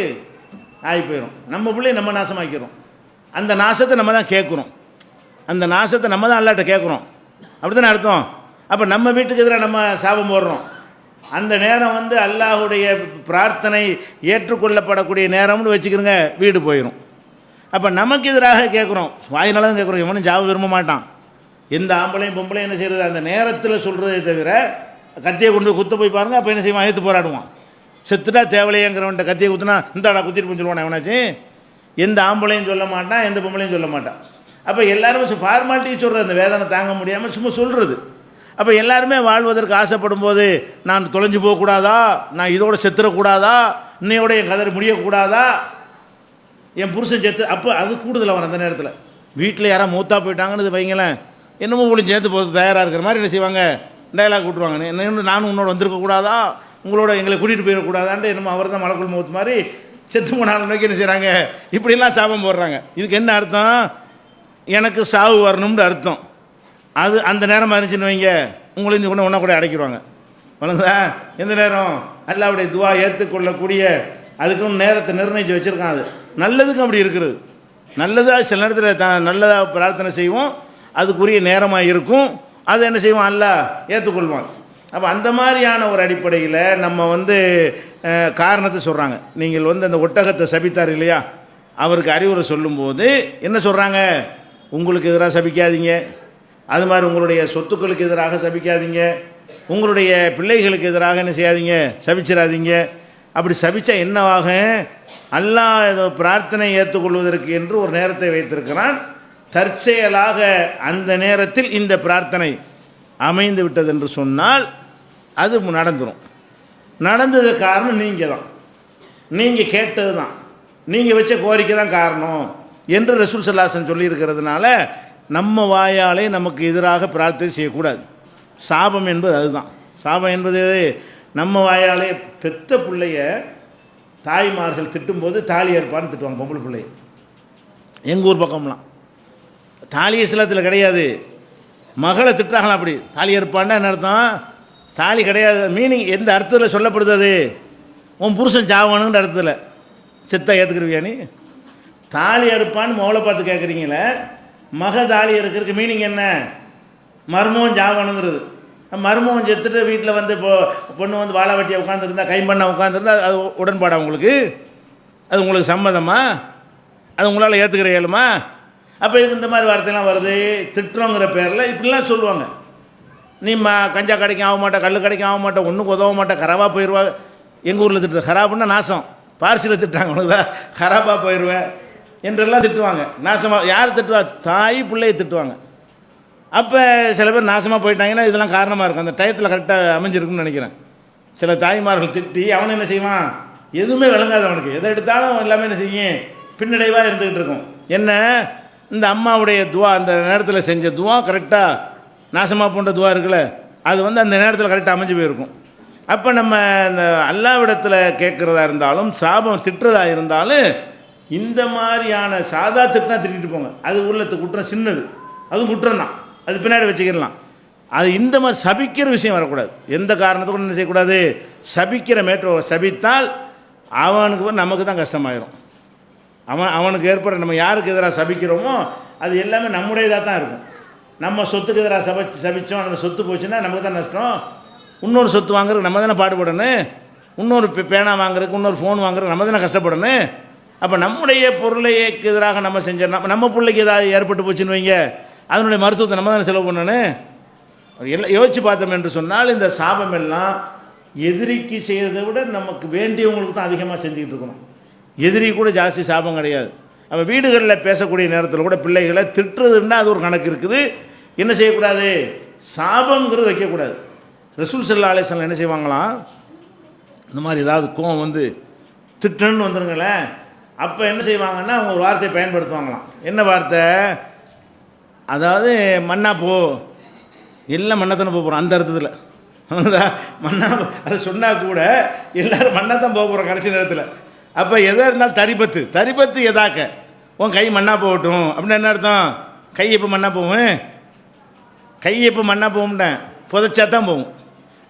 ஆகி போயிடும். நம்ம பிள்ளைய நம்ம நாசமாக்கிறோம். அந்த நாசத்தை நம்ம தான் கேட்குறோம், அந்த நாசத்தை நம்ம தான் அல்லாஹ்ட்ட கேட்குறோம். அப்படி தானே அர்த்தம்? அப்போ நம்ம வீட்டுக்கு எதிராக நம்ம சாபம் போடுறோம். அந்த நேரம் வந்து அல்லாஹுடைய பிரார்த்தனை ஏற்றுக்கொள்ளப்படக்கூடிய நேரம்னு வச்சுக்கிறோங்க, வீடு போயிடும். அப்போ நமக்கு எதிராக கேட்குறோம், வாயினால தான் கேட்குறோம். எவனும் ஜாபம் விரும்ப மாட்டான். எந்த ஆம்பளையும் பொம்பளையும் என்ன செய்கிறது? அந்த நேரத்தில் சொல்கிறதே தவிர கத்தியை கொண்டு குத்த போய் பாருங்கள், அப்போ என்ன செய்வான்? ஏற்று போராடுவான். செத்துட்டா தேவலையங்கிறவன்ட்ட கத்தியை குத்துனா இந்தாடா குத்திட்டு சொல்லுவான் எவனாச்சு. எந்த ஆம்பளையும் சொல்ல மாட்டான், எந்த பொம்பளையும் சொல்ல மாட்டான். அப்போ எல்லாரும் ஃபார்மாலிட்டி சொல்கிறது, அந்த வேதனை தாங்க முடியாமல் சும்மா சொல்கிறது. அப்போ எல்லாருமே வாழ்வதற்கு ஆசைப்படும் போது நான் தொலைஞ்சு போகக்கூடாதா, நான் இதோட செத்துடக்கூடாதா, இன்னையோட என் கதறி முடியக்கூடாதா, என் புருஷன் செத்து, அப்போ அது கூடுதல் வரும். அந்த நேரத்தில் வீட்டில் யாராவது மூத்தா போயிட்டாங்கன்னு வைங்களேன், என்னமோ உங்களுக்கு சேர்த்து போகிறது தயாராக இருக்கிற மாதிரி என்ன செய்வாங்க? டைலாக் விட்டுருவாங்க. என்ன நானும் உன்னோட வந்திருக்கக்கூடாதா, உங்களோட எங்களை கூட்டிகிட்டு போயிடக்கூடாதான்ட்டு என்னமோ அவர் தான் மலக்குள் மௌத் மாதிரி செத்து போனாலும் நோக்கி என்ன செய்கிறாங்க? இப்படிலாம் சாபம் போடுறாங்க. இதுக்கு என்ன அர்த்தம்? எனக்கு சாவு வரணும்னு அர்த்தம். அது அந்த நேரமாக இருந்துச்சுன்னு வைங்க, உங்களையும் கொண்டு ஒன்றா கூட அடைக்கிடுவாங்க. வணங்குதா? எந்த நேரம்? அல்லாஹ்வுடைய துவா ஏற்றுக்கொள்ளக்கூடிய அதுக்குன்னு நேரத்தை நிர்ணயித்து வச்சுருக்கான். அது நல்லதுக்கும் அப்படி இருக்கிறது. நல்லதாக சில நேரத்தில் நல்லதாக பிரார்த்தனை செய்வோம், அதுக்குரிய நேரமாக இருக்கும். அதை என்ன செய்வோம்? அல்லாஹ் ஏற்றுக்கொள்வான். அப்போ அந்த மாதிரியான ஒரு அடிப்படையில் நம்ம வந்து காரணத்தை சொல்கிறாங்க. நீங்கள் வந்து அந்த ஒட்டகத்தை சபித்தார் இல்லையா, அவருக்கு அறிவுரை சொல்லும்போது என்ன சொல்கிறாங்க? உங்களுக்கு எதிராக சபிக்காதீங்க, அது மாதிரி உங்களுடைய சொத்துக்களுக்கு எதிராக சபிக்காதீங்க, உங்களுடைய பிள்ளைகளுக்கு எதிராக என்ன செய்யாதீங்க? சபிச்சிடாதீங்க. அப்படி சபிச்சா என்னவாக? அல்லாஹ் ஏதோ பிரார்த்தனை ஏற்றுக்கொள்வதற்கு என்று ஒரு நேரத்தை வைத்திருக்கிறான். தற்செயலாக அந்த நேரத்தில் இந்த பிரார்த்தனை அமைந்து விட்டது என்று சொன்னால் அது நடந்துடும். நடந்தது காரணம் நீங்கள் தான், நீங்கள் கேட்டது தான், நீங்கள் வச்ச கோரிக்கை தான் காரணம் என்று ரசூல் ஸல்லல்லாஹு அலைஹி வஸல்லம் சொல்லியிருக்கிறதுனால நம்ம வாயாலே நமக்கு எதிராக பிரார்த்தனை செய்யக்கூடாது. சாபம் என்பது அதுதான். சாபம் என்பது நம்ம வாயாலே பெத்த பிள்ளைய தாய்மார்கள் திட்டும்போது தாலி ஏற்பான்னு திட்டுவாங்க பொம்பளை பிள்ளைய. எங்கள் ஊர் பக்கம்லாம் தாலி இஸ்லாத்தில் கிடையாது, மகளை திட்டுறாங்களா? அப்படி தாலி ஏற்பான்னா என்ன அர்த்தம்? தாலி கிடையாது. மீனிங் எந்த அர்த்தத்தில் சொல்லப்படுது? அது உன் புருஷன் சாவணுன்ற அர்த்தத்தில். செத்தா ஏற்றுக்கிருவியா நீ? தாலி அறுப்பான்னு மோளை பார்த்து கேட்குறீங்களே, மக தாலி இருக்கிறதுக்கு மீனிங் என்ன? மருமகன் ஜாவணுங்கிறது. மருமகன் செத்துட்டு வீட்டில் வந்து இப்போ பொண்ணு வந்து வாழை வெட்டியை உட்காந்துருந்தா, கைம்பண்ண உட்காந்துருந்தா அது உடன்பாடா உங்களுக்கு? அது உங்களுக்கு சம்மதமா? அது உங்களால் ஏற்றுக்கிற இயலுமா? அப்போ இதுக்கு இந்த மாதிரி வார்த்தைலாம் வருது. திட்டுறோங்கிற பேரில் இப்படிலாம் சொல்லுவாங்க. நீ கஞ்சா கடைக்கும் ஆக மாட்டா, கல் கடைக்கும் ஆக மாட்டா, ஒன்றுக்கு உதவ மாட்டா, கராபாக போயிடுவா. எங்கள் ஊரில் திட்டுற கராப்புன்னா நாசம், பார்சியில் திட்டுறாங்க உனக்கு தான், கராபாக போயிடுவேன் என்றெல்லாம் திட்டுவாங்க. நாசமாக யார் திட்டுவா? தாய் பிள்ளையை திட்டுவாங்க. அப்போ சில பேர் நாசமாக போயிட்டாங்கன்னா இதெல்லாம் காரணமாக இருக்கும். அந்த டயத்தில் கரெக்டாக அமைஞ்சிருக்குன்னு நினைக்கிறேன். சில தாய்மார்கள் திட்டி அவனை என்ன செய்வான்? எதுவுமே விளங்காது அவனுக்கு, எதை எடுத்தாலும் எல்லாமே என்ன செய்யும்? பின்னடைவாக இருந்துக்கிட்டு இருக்கும். என்ன? இந்த அம்மாவுடைய துவா அந்த நேரத்தில் செஞ்ச துவா கரெக்டாக நாசமாக போன்ற துவா இருக்குல்ல, அது வந்து அந்த நேரத்தில் கரெக்டாக அமைஞ்சு போயிருக்கும். அப்போ நம்ம இந்த அல்லாஹ்விடத்தில் கேட்குறதா இருந்தாலும் சாபம் திட்டுறதா இருந்தாலும் இந்த மாதிரியான சாதா திட்டினா திட்டிட்டு போங்க. அது உள்ளத்து குற்றம் சின்னது, அதுவும் குற்றம் தான், அது பின்னாடி வச்சுக்கிடலாம். அது இந்த மாதிரி சபிக்கிற விஷயம் வரக்கூடாது. எந்த காரணத்துக்கும் என்ன செய்யக்கூடாது, சபிக்கிற மேற்று சபித்தால் அவனுக்கு நமக்கு தான் கஷ்டமாயிரும். அவனுக்கு ஏற்படுற நம்ம யாருக்கு எதிராக சபிக்கிறோமோ அது எல்லாமே நம்முடையதாக தான் இருக்கும். நம்ம சொத்துக்கு எதிராக சபித்தோம், அந்த சொத்து போச்சுன்னா நமக்கு தான் நஷ்டம். இன்னொரு சொத்து வாங்குறதுக்கு நம்ம தானே பாடுபடணும், இன்னொரு பேனா வாங்குறதுக்கு இன்னொரு ஃபோன் வாங்குறதுக்கு நம்ம தானே கஷ்டப்படணும். அப்போ நம்முடைய பொருளைக்கு எதிராக நம்ம செஞ்சோம், நம்ம பிள்ளைக்கு ஏதாவது ஏற்பட்டு போச்சுன்னு வைங்க, அதனுடைய மருத்துவத்தை நம்ம தானே செலவு பண்ணணும். எல்லாம் யோசிச்சு பார்த்தோம் என்று சொன்னால் இந்த சாபம் எல்லாம் எதிரிக்கு செய்கிறதை விட நமக்கு வேண்டியவங்களுக்கு தான் அதிகமாக செஞ்சுக்கிட்டு இருக்கணும். எதிரி கூட ஜாஸ்தி சாபம் கிடையாது. நம்ம வீடுகளில் பேசக்கூடிய நேரத்தில் கூட பிள்ளைகளை திட்டுறதுன்னா அது ஒரு கணக்கு இருக்குது. என்ன செய்யக்கூடாது, சாபங்கிறது வைக்கக்கூடாது. ரசூல் ஸல்லல்லாஹு அலைஹி வஸல்லம் என்ன செய்வாங்களாம், இந்த மாதிரி ஏதாவது கோவம் வந்து திட்டுன்னு வந்துருங்களேன், அப்போ என்ன செய்வாங்கன்னா அவங்க ஒரு வார்த்தையை பயன்படுத்துவாங்களாம். என்ன வார்த்தை, அதாவது மண்ணா போ, எல்லாம் மண்ணாத்தானே போக போகிறோம் அந்த அர்த்தத்தில். மண்ணா அதை சொன்னால் கூட எல்லோரும் மண்ணாத்தான் போக போகிறோம் கடைசி நேரத்தில். அப்போ எதாக இருந்தாலும் தரிபத்து எதாக்க உன் கை மண்ணா போகட்டும் அப்படின்னு என்ன அர்த்தம், கை எப்போ மண்ணா போகும், கை எப்போ மண்ணா போகும்ட்டேன், புதைச்சா தான் போகும்.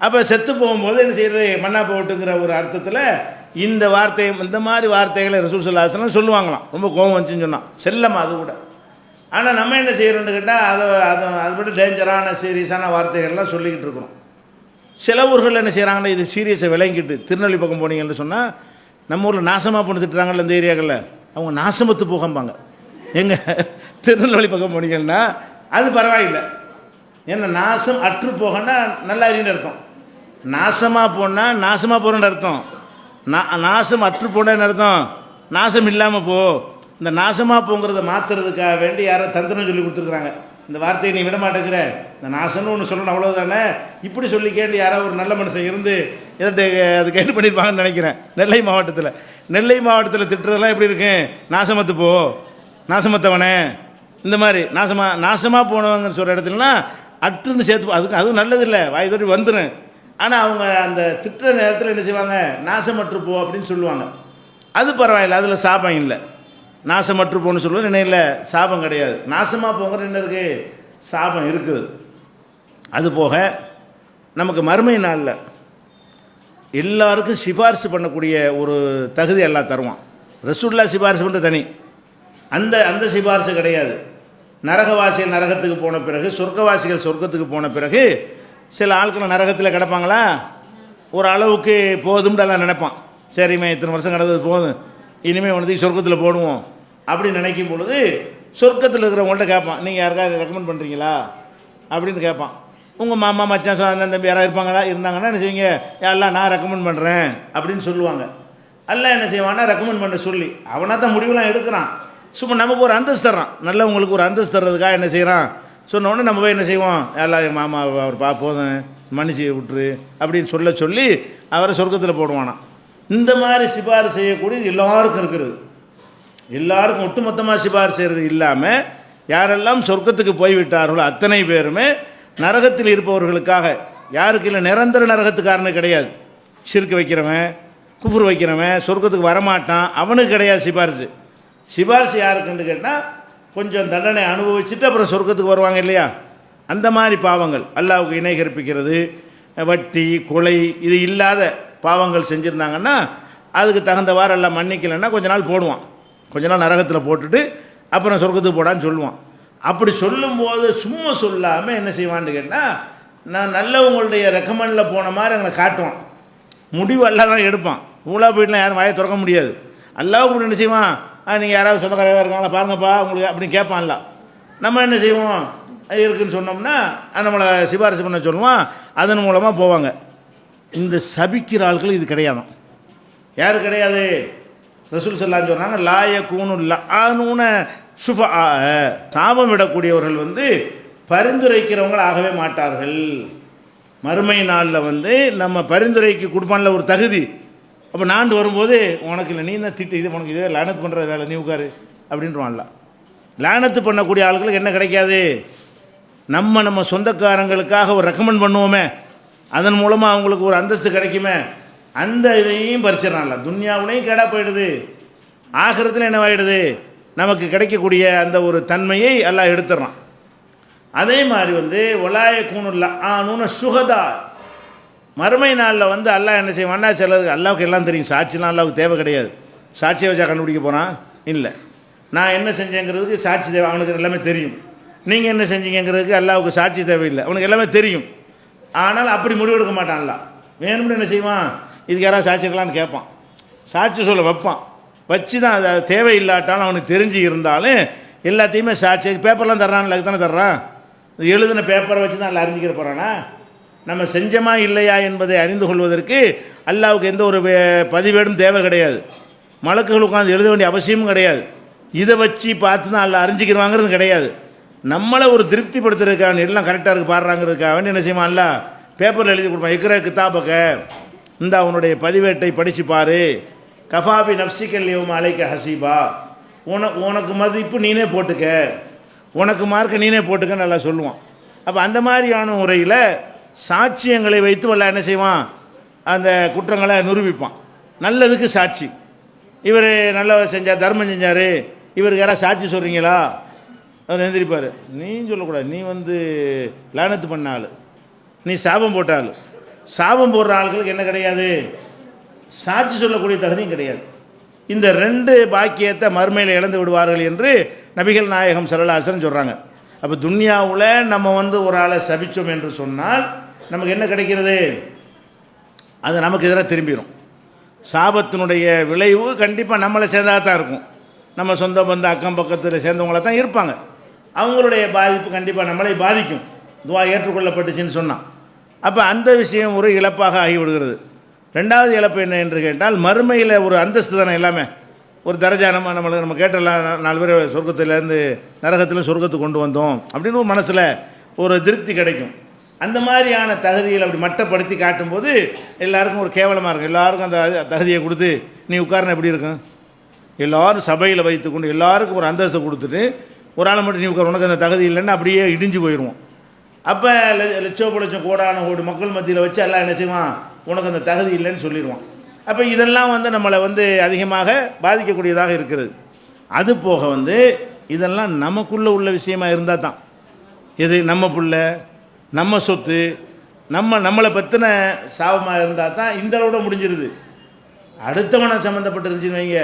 அப்போ செத்து போகும்போது என்ன செய்யறது, மண்ணா போகட்டுங்கிற ஒரு அர்த்தத்தில் இந்த வார்த்தை, இந்த மாதிரி வார்த்தைகளை ரசூல் ஸல்லல்லாஹு அலைஹி வஸல்லம் சொல்லுவாங்களாம். ரொம்ப கோபம் வந்துச்சுன்னு சொன்னான், செல்லமா அது கூட. ஆனால் நம்ம என்ன செய்கிறோன்னு கேட்டால் அதை விட டேஞ்சரான சீரியஸான வார்த்தைகள்லாம் சொல்லிக்கிட்டு இருக்கிறோம். சில ஊர்கள் என்ன செய்கிறாங்கன்னா இது சீரியஸை விளங்கிட்டு, திருநெல்வேலி பக்கம் போனீங்கன்னு சொன்னால் நம்ம ஊரில் நாசமாக பண்ணி திட்டுறாங்கல்ல இந்த ஏரியாக்களில், அவங்க நாசமத்து போகம்பாங்க. எங்கள் திருநெல்வேலி பக்கம் போனீங்கன்னா அது பரவாயில்லை, ஏன்னா நாசம் அற்று போகன்னா நல்லா அறின்னு அர்த்தம். நாசமாக போனால் நாசமாக போகிறேன்னு அர்த்தம், நாசம் அற்று போனேன்னு அர்த்தம், நாசம் இல்லாமல் போ. இந்த நாசமாக போங்கிறத மாற்றுறதுக்காக வேண்டி யாரோ தந்திரம் சொல்லி கொடுத்துருக்குறாங்க. இந்த வார்த்தையை நீ விட மாட்டேங்கிற, இந்த நாசம்னு ஒன்று சொல்லணும் அவ்வளோதானே, இப்படி சொல்லி கேட்டு யாராவது ஒரு நல்ல மனுஷன் இருந்து எதை அது கேட்டு பண்ணியிருப்பாங்கன்னு நினைக்கிறேன். நெல்லை மாவட்டத்தில் திட்டுறதெல்லாம் எப்படி இருக்கு, நாசமத்து போ, நாசமத்தவனே, இந்த மாதிரி நாசமாக போனவங்கன்னு சொல்கிற இடத்துலலாம் அற்றுன்னு சேர்த்து, அதுவும் நல்லதில்லை, வாய் தோட்டி வந்துடும். ஆனால் அவங்க அந்த திட்டுற நேரத்தில் என்ன செய்வாங்க, நாசமற்று போ அப்படின்னு சொல்லுவாங்க. அது பரவாயில்லை, அதில் சாபம் இல்லை. நாசமற்று போன்னு சொல்லுவது என்ன இல்லை, சாபம் கிடையாது. நாசமாக போங்கிற என்ன இருக்குது, சாபம் இருக்குது. அது போக நமக்கு மறுமை நாளில் எல்லாருக்கும் சிபாரிசு பண்ணக்கூடிய ஒரு தகுதி எல்லாம் தருவான். ரசூலுல்லாஹ் சிபாரிசு பண்ணுறது தனி, அந்த சிபாரிசு கிடையாது. நரகவாசிகள் நரகத்துக்கு போன பிறகு, சொர்க்கவாசிகள் சொர்க்கத்துக்கு போன பிறகு சில ஆட்கள் நரகத்தில் கிடப்பாங்களா, ஒரு அளவுக்கு போதும்னு நினைப்பான். சரிம்மா இத்தனை வருஷம் கிடந்தது போதும், இனிமேல் வந்து சொர்க்கத்தில் போடுவோம் அப்படின்னு நினைக்கும் பொழுது சொர்க்கத்தில் இருக்கிறவங்கள்ட்ட கேட்பான், நீங்கள் யாருக்காவது ரெக்கமெண்ட் பண்ணுறீங்களா அப்படின்னு கேட்பான். உங்கள் மாமா மச்சான் சொன்ன தம்பி யாராவது இருந்தாங்கன்னா என்ன செய்வீங்க, எல்லாம் நான் ரெக்கமெண்ட் பண்ணுறேன் அப்படின்னு சொல்லுவாங்க. எல்லாம் என்ன செய்வான்னா ரெக்கமெண்ட் பண்ண சொல்லி அவனாக தான் முடிவுலாம் எடுக்கிறான். சும்மா நமக்கு ஒரு அந்தஸ்து தர்றான், நல்லவங்களுக்கு ஒரு அந்தஸ்து தர்றதுக்காக என்ன செய்கிறான், சொன்னோடனே நம்ம போய் என்ன செய்வோம், எல்லாம் எங்கள் மாமா அவர் போதும் மன்னிச்சு விட்டுரு அப்படின்னு சொல்லி அவரை சொர்க்கத்தில் போடுவானான். இந்த மாதிரி சிபாரிசு செய்யக்கூடியது எல்லாருக்கும் இருக்கிறது. எல்லாருக்கும் ஒட்டுமொத்தமாக சிபாரிசு செய்கிறது இல்லாமல் யாரெல்லாம் சொர்க்கத்துக்கு போய்விட்டார்களோ அத்தனை பேருமே நரகத்தில் இருப்பவர்களுக்காக, யாருக்கு இல்லை நிரந்தர நரகத்துக்காரனு கிடையாது. ஷிர்க் வைக்கிறவன், குஃப்ர் வைக்கிறவன் சொர்க்கத்துக்கு வரமாட்டான், அவனுக்கு கிடையாது சிபாரிசு. சிபாரிசு யாருக்குன்னு கேட்டால் கொஞ்சம் தண்டனை அனுபவிச்சுட்டு அப்புறம் சொர்க்கத்துக்கு வருவாங்க இல்லையா, அந்த மாதிரி பாவங்கள், அல்லாஹ்வுக்கு இணை கற்பிக்கிறது, வட்டி, கொலை, இது இல்லாத பாவங்கள் செஞ்சுருந்தாங்கன்னா அதுக்கு தகுந்தவாறு எல்லாம் மன்னிக்கலைன்னா கொஞ்ச நாள் போடுவான், கொஞ்ச நாள் நரகத்தில் போட்டுட்டு அப்புறம் சொர்க்கத்துக்கு போடான்னு சொல்லுவான். அப்படி சொல்லும்போது சும்மா சொல்லாமல் என்ன செய்வான்னு கேட்டால், நான் நல்லவங்களுடைய ரெக்கமெண்டில் போன மாதிரி எங்களை காட்டுவான். முடிவு அல்லா தான் எடுப்பான். ஊழா போயிட்டுலாம் யாரும் வாயை திறக்க முடியாது. அல்லாஹ்வுக்கு என்ன செய்வான், நீங்கள் யாராவது சொந்தக்காரங்க இருக்காங்களா பாருங்கப்பா உங்களுக்கு அப்படின்னு கேட்பான்ல. நம்ம என்ன செய்வோம், இருக்குன்னு சொன்னோம்னா நம்மளை சிபாரிசு பண்ண சொல்லுவான், அதன் மூலமாக போவாங்க. இந்த சபிக்கிற ஆட்கள் இது கிடையாதான். யாரு கிடையாது, ரசூல் ஸல்லல்லாஹு அலைஹி சொல்கிறாங்க, லாயக்கூனு லஆனூன ஷுஃபா, சாபம் விடக்கூடியவர்கள் வந்து பரிந்துரைக்கிறவங்கள் ஆகவே மாட்டார்கள். மறுமை நாளில் நம்ம பரிந்துரைக்கு கொடுப்பான்ல ஒரு தகுதி. அப்போ நாண்டு வரும்போது உனக்கு இல்லை, நீ தான் திட்டு, இது உனக்கு இதே லானத்து பண்ணுற வேலை, நீ உட்காரு அப்படின்றான்ல. லானத்து பண்ணக்கூடிய ஆளுகளுக்கு என்ன கிடைக்காது, நம்ம சொந்தக்காரங்களுக்காக ஒரு ரெக்கமெண்ட் பண்ணுவோமே, அதன் மூலமாக அவங்களுக்கு ஒரு அந்தஸ்து கிடைக்குமே, அந்த இதையும் பறிச்சிடறான்ல. துன்யாவுலையும் கேடா போயிடுது, ஆகிரத்தில் என்னவாயிடுது, நமக்கு கிடைக்கக்கூடிய அந்த ஒரு தன்மையை எல்லாம் எடுத்துடுறான். அதே மாதிரி வந்து ஒலாய கூணுல்ல ஆனூன சுகதா, மறுமை நாளில் வந்து அல்லாஹ் என்ன செய்வான்னா, சிலருக்கு அல்லாவுக்கு எல்லாம் தெரியும், சாட்சிலாம் அல்லாவுக்கு தேவை கிடையாது. சாட்சியை வச்சா கண்டுபிடிக்க போகிறான் இல்லை. நான் என்ன செஞ்சேங்கிறதுக்கு சாட்சி தேவை, அவனுக்கு எல்லாமே தெரியும். நீங்கள் என்ன செஞ்சீங்கிறதுக்கு அல்லாவுக்கு சாட்சி தேவையில்லை, அவனுக்கு எல்லாமே தெரியும். ஆனால் அப்படி முடிவெடுக்க மாட்டான்ல, வேணும்னு என்ன செய்வான், இதுக்கு யாராவது சாட்சி இருக்கலான்னு கேட்பான், சாட்சி சொல்ல வைப்பான். வச்சு தான் அது தேவையில்லாட்டாலும் அவனுக்கு தெரிஞ்சு இருந்தாலும் எல்லாத்தையுமே சாட்சி பேப்பர்லாம் தர்றான்ல, அதுக்கு தானே தர்றான். எழுதின பேப்பரை வச்சு தான் அதில் அறிஞ்சிக்கிற போகிறானா. நம்ம செஞ்சமா இல்லையா என்பதை அறிந்து கொள்வதற்கு அல்லாவுக்கு எந்த ஒரு பதிவேடும் தேவை கிடையாது, மலக்குகள் உட்காந்து எழுத வேண்டிய அவசியமும் கிடையாது. இதை வச்சு பார்த்து தான் அல்ல அறிஞ்சிக்கிறவாங்கிறது கிடையாது. நம்மளை ஒரு திருப்திப்படுத்துறதுக்காக எல்லாம் கரெக்டாக இருக்குது பாடுறாங்கிறதுக்காக வேண்டி என்ன செய்வான், அல்ல பேப்பரில் எழுதி கொடுப்பான். இருக்கிற கித்தாபக்க இந்த அவனுடைய பதிவேட்டை படித்து பாரு, கஃபாபி நப்சிக்கல் யௌம அலைக்க ஹசீபா, உனக்கு மதிப்பு நீனே போட்டுக்க, உனக்கு மார்க்க நீனே போட்டுக்க நல்லா சொல்லுவான். அப்போ அந்த மாதிரியான முறையில் சாட்சியங்களை வைத்து வல்ல என்ன செய்வான், அந்த குற்றங்களை நிரூபிப்பான். நல்லதுக்கு சாட்சி, இவர் நல்லா செஞ்சார், தர்மம் செஞ்சார், இவருக்கு யாராவது சாட்சி சொல்கிறீங்களா, அவர் எழுந்திரிப்பார். நீ சொல்லக்கூடாது, நீ வந்து லானத்து பண்ண ஆள், நீ சாபம் போட்ட ஆள். சாபம் போடுற ஆள்களுக்கு என்ன கிடையாது, சாட்சி சொல்லக்கூடிய தகுதியும் கிடையாது. இந்த ரெண்டு பாக்கியத்தை மறுமையில் இழந்து விடுவார்கள் என்று நபிகள் நாயகம் ஸல்லல்லாஹு அலைஹி வஸல்லம் சொல்கிறாங்க. அப்போ துன்யாவில் நம்ம வந்து ஒரு ஆளை சபித்தோம் என்று சொன்னால் நமக்கு என்ன கிடைக்கிறது, அது நமக்கு எதிராக திரும்பிடும். சாபத்தினுடைய விளைவு கண்டிப்பாக நம்மளை சேர்ந்ததாக தான் இருக்கும். நம்ம சொந்த பந்த அக்கம் பக்கத்தில் சேர்ந்தவங்களாக தான் இருப்பாங்க. அவங்களுடைய பாதிப்பு கண்டிப்பாக நம்மளை பாதிக்கும், துவா ஏற்றுக்கொள்ளப்பட்டுச்சுன்னு சொன்னான். அப்போ அந்த விஷயம் ஒரு இழப்பாக ஆகிவிடுகிறது. ரெண்டாவது இழப்பு என்ன என்று கேட்டால், மறுமையில் ஒரு அந்தஸ்து தானே எல்லாமே, ஒரு தரஜா நம்மளுக்கு நம்ம கேட்டலாம், 4 பேர் சொர்க்கத்திலேருந்து நரகத்தில் சொர்க்கத்துக்கு கொண்டு வந்தோம் அப்படின்னு ஒரு மனசில் ஒரு திருப்தி கிடைக்கும். அந்த மாதிரியான தகுதியில் அப்படி மட்டப்படுத்தி காட்டும்போது எல்லாருக்கும் ஒரு கேவலமாக இருக்கும். எல்லாருக்கும் அந்த தகுதியை கொடுத்து நீ உட்காரணும் எப்படி இருக்கும், எல்லோரும் சபையில் வைத்துக்கொண்டு எல்லாருக்கும் ஒரு அந்தஸ்தை கொடுத்துட்டு ஒரு ஆளை மட்டும் நீ உட்கார, உனக்கு அந்த தகுதி இல்லைன்னு அப்படியே இடிஞ்சு போயிடுவோம். அப்போ லட்சோப லட்சம் கோடான கோடி மக்கள் மத்தியில் வச்சு எல்லாம் என்ன செய்வான், உனக்கு அந்த தகுதி இல்லைன்னு சொல்லிடுவான். அப்போ இதெல்லாம் வந்து நம்மளை வந்து அதிகமாக பாதிக்கக்கூடியதாக இருக்கிறது. அது போக வந்து இதெல்லாம் நமக்குள்ளே உள்ள விஷயமா இருந்தால் தான், இது நம்ம புள்ள, நம்ம சொத்து, நம்மளை பற்றின சாபமாக இருந்தால் தான் இந்த அளவோட முடிஞ்சிருது. அடுத்தவனை சம்மந்தப்பட்டிருந்துச்சின்னு வைங்க,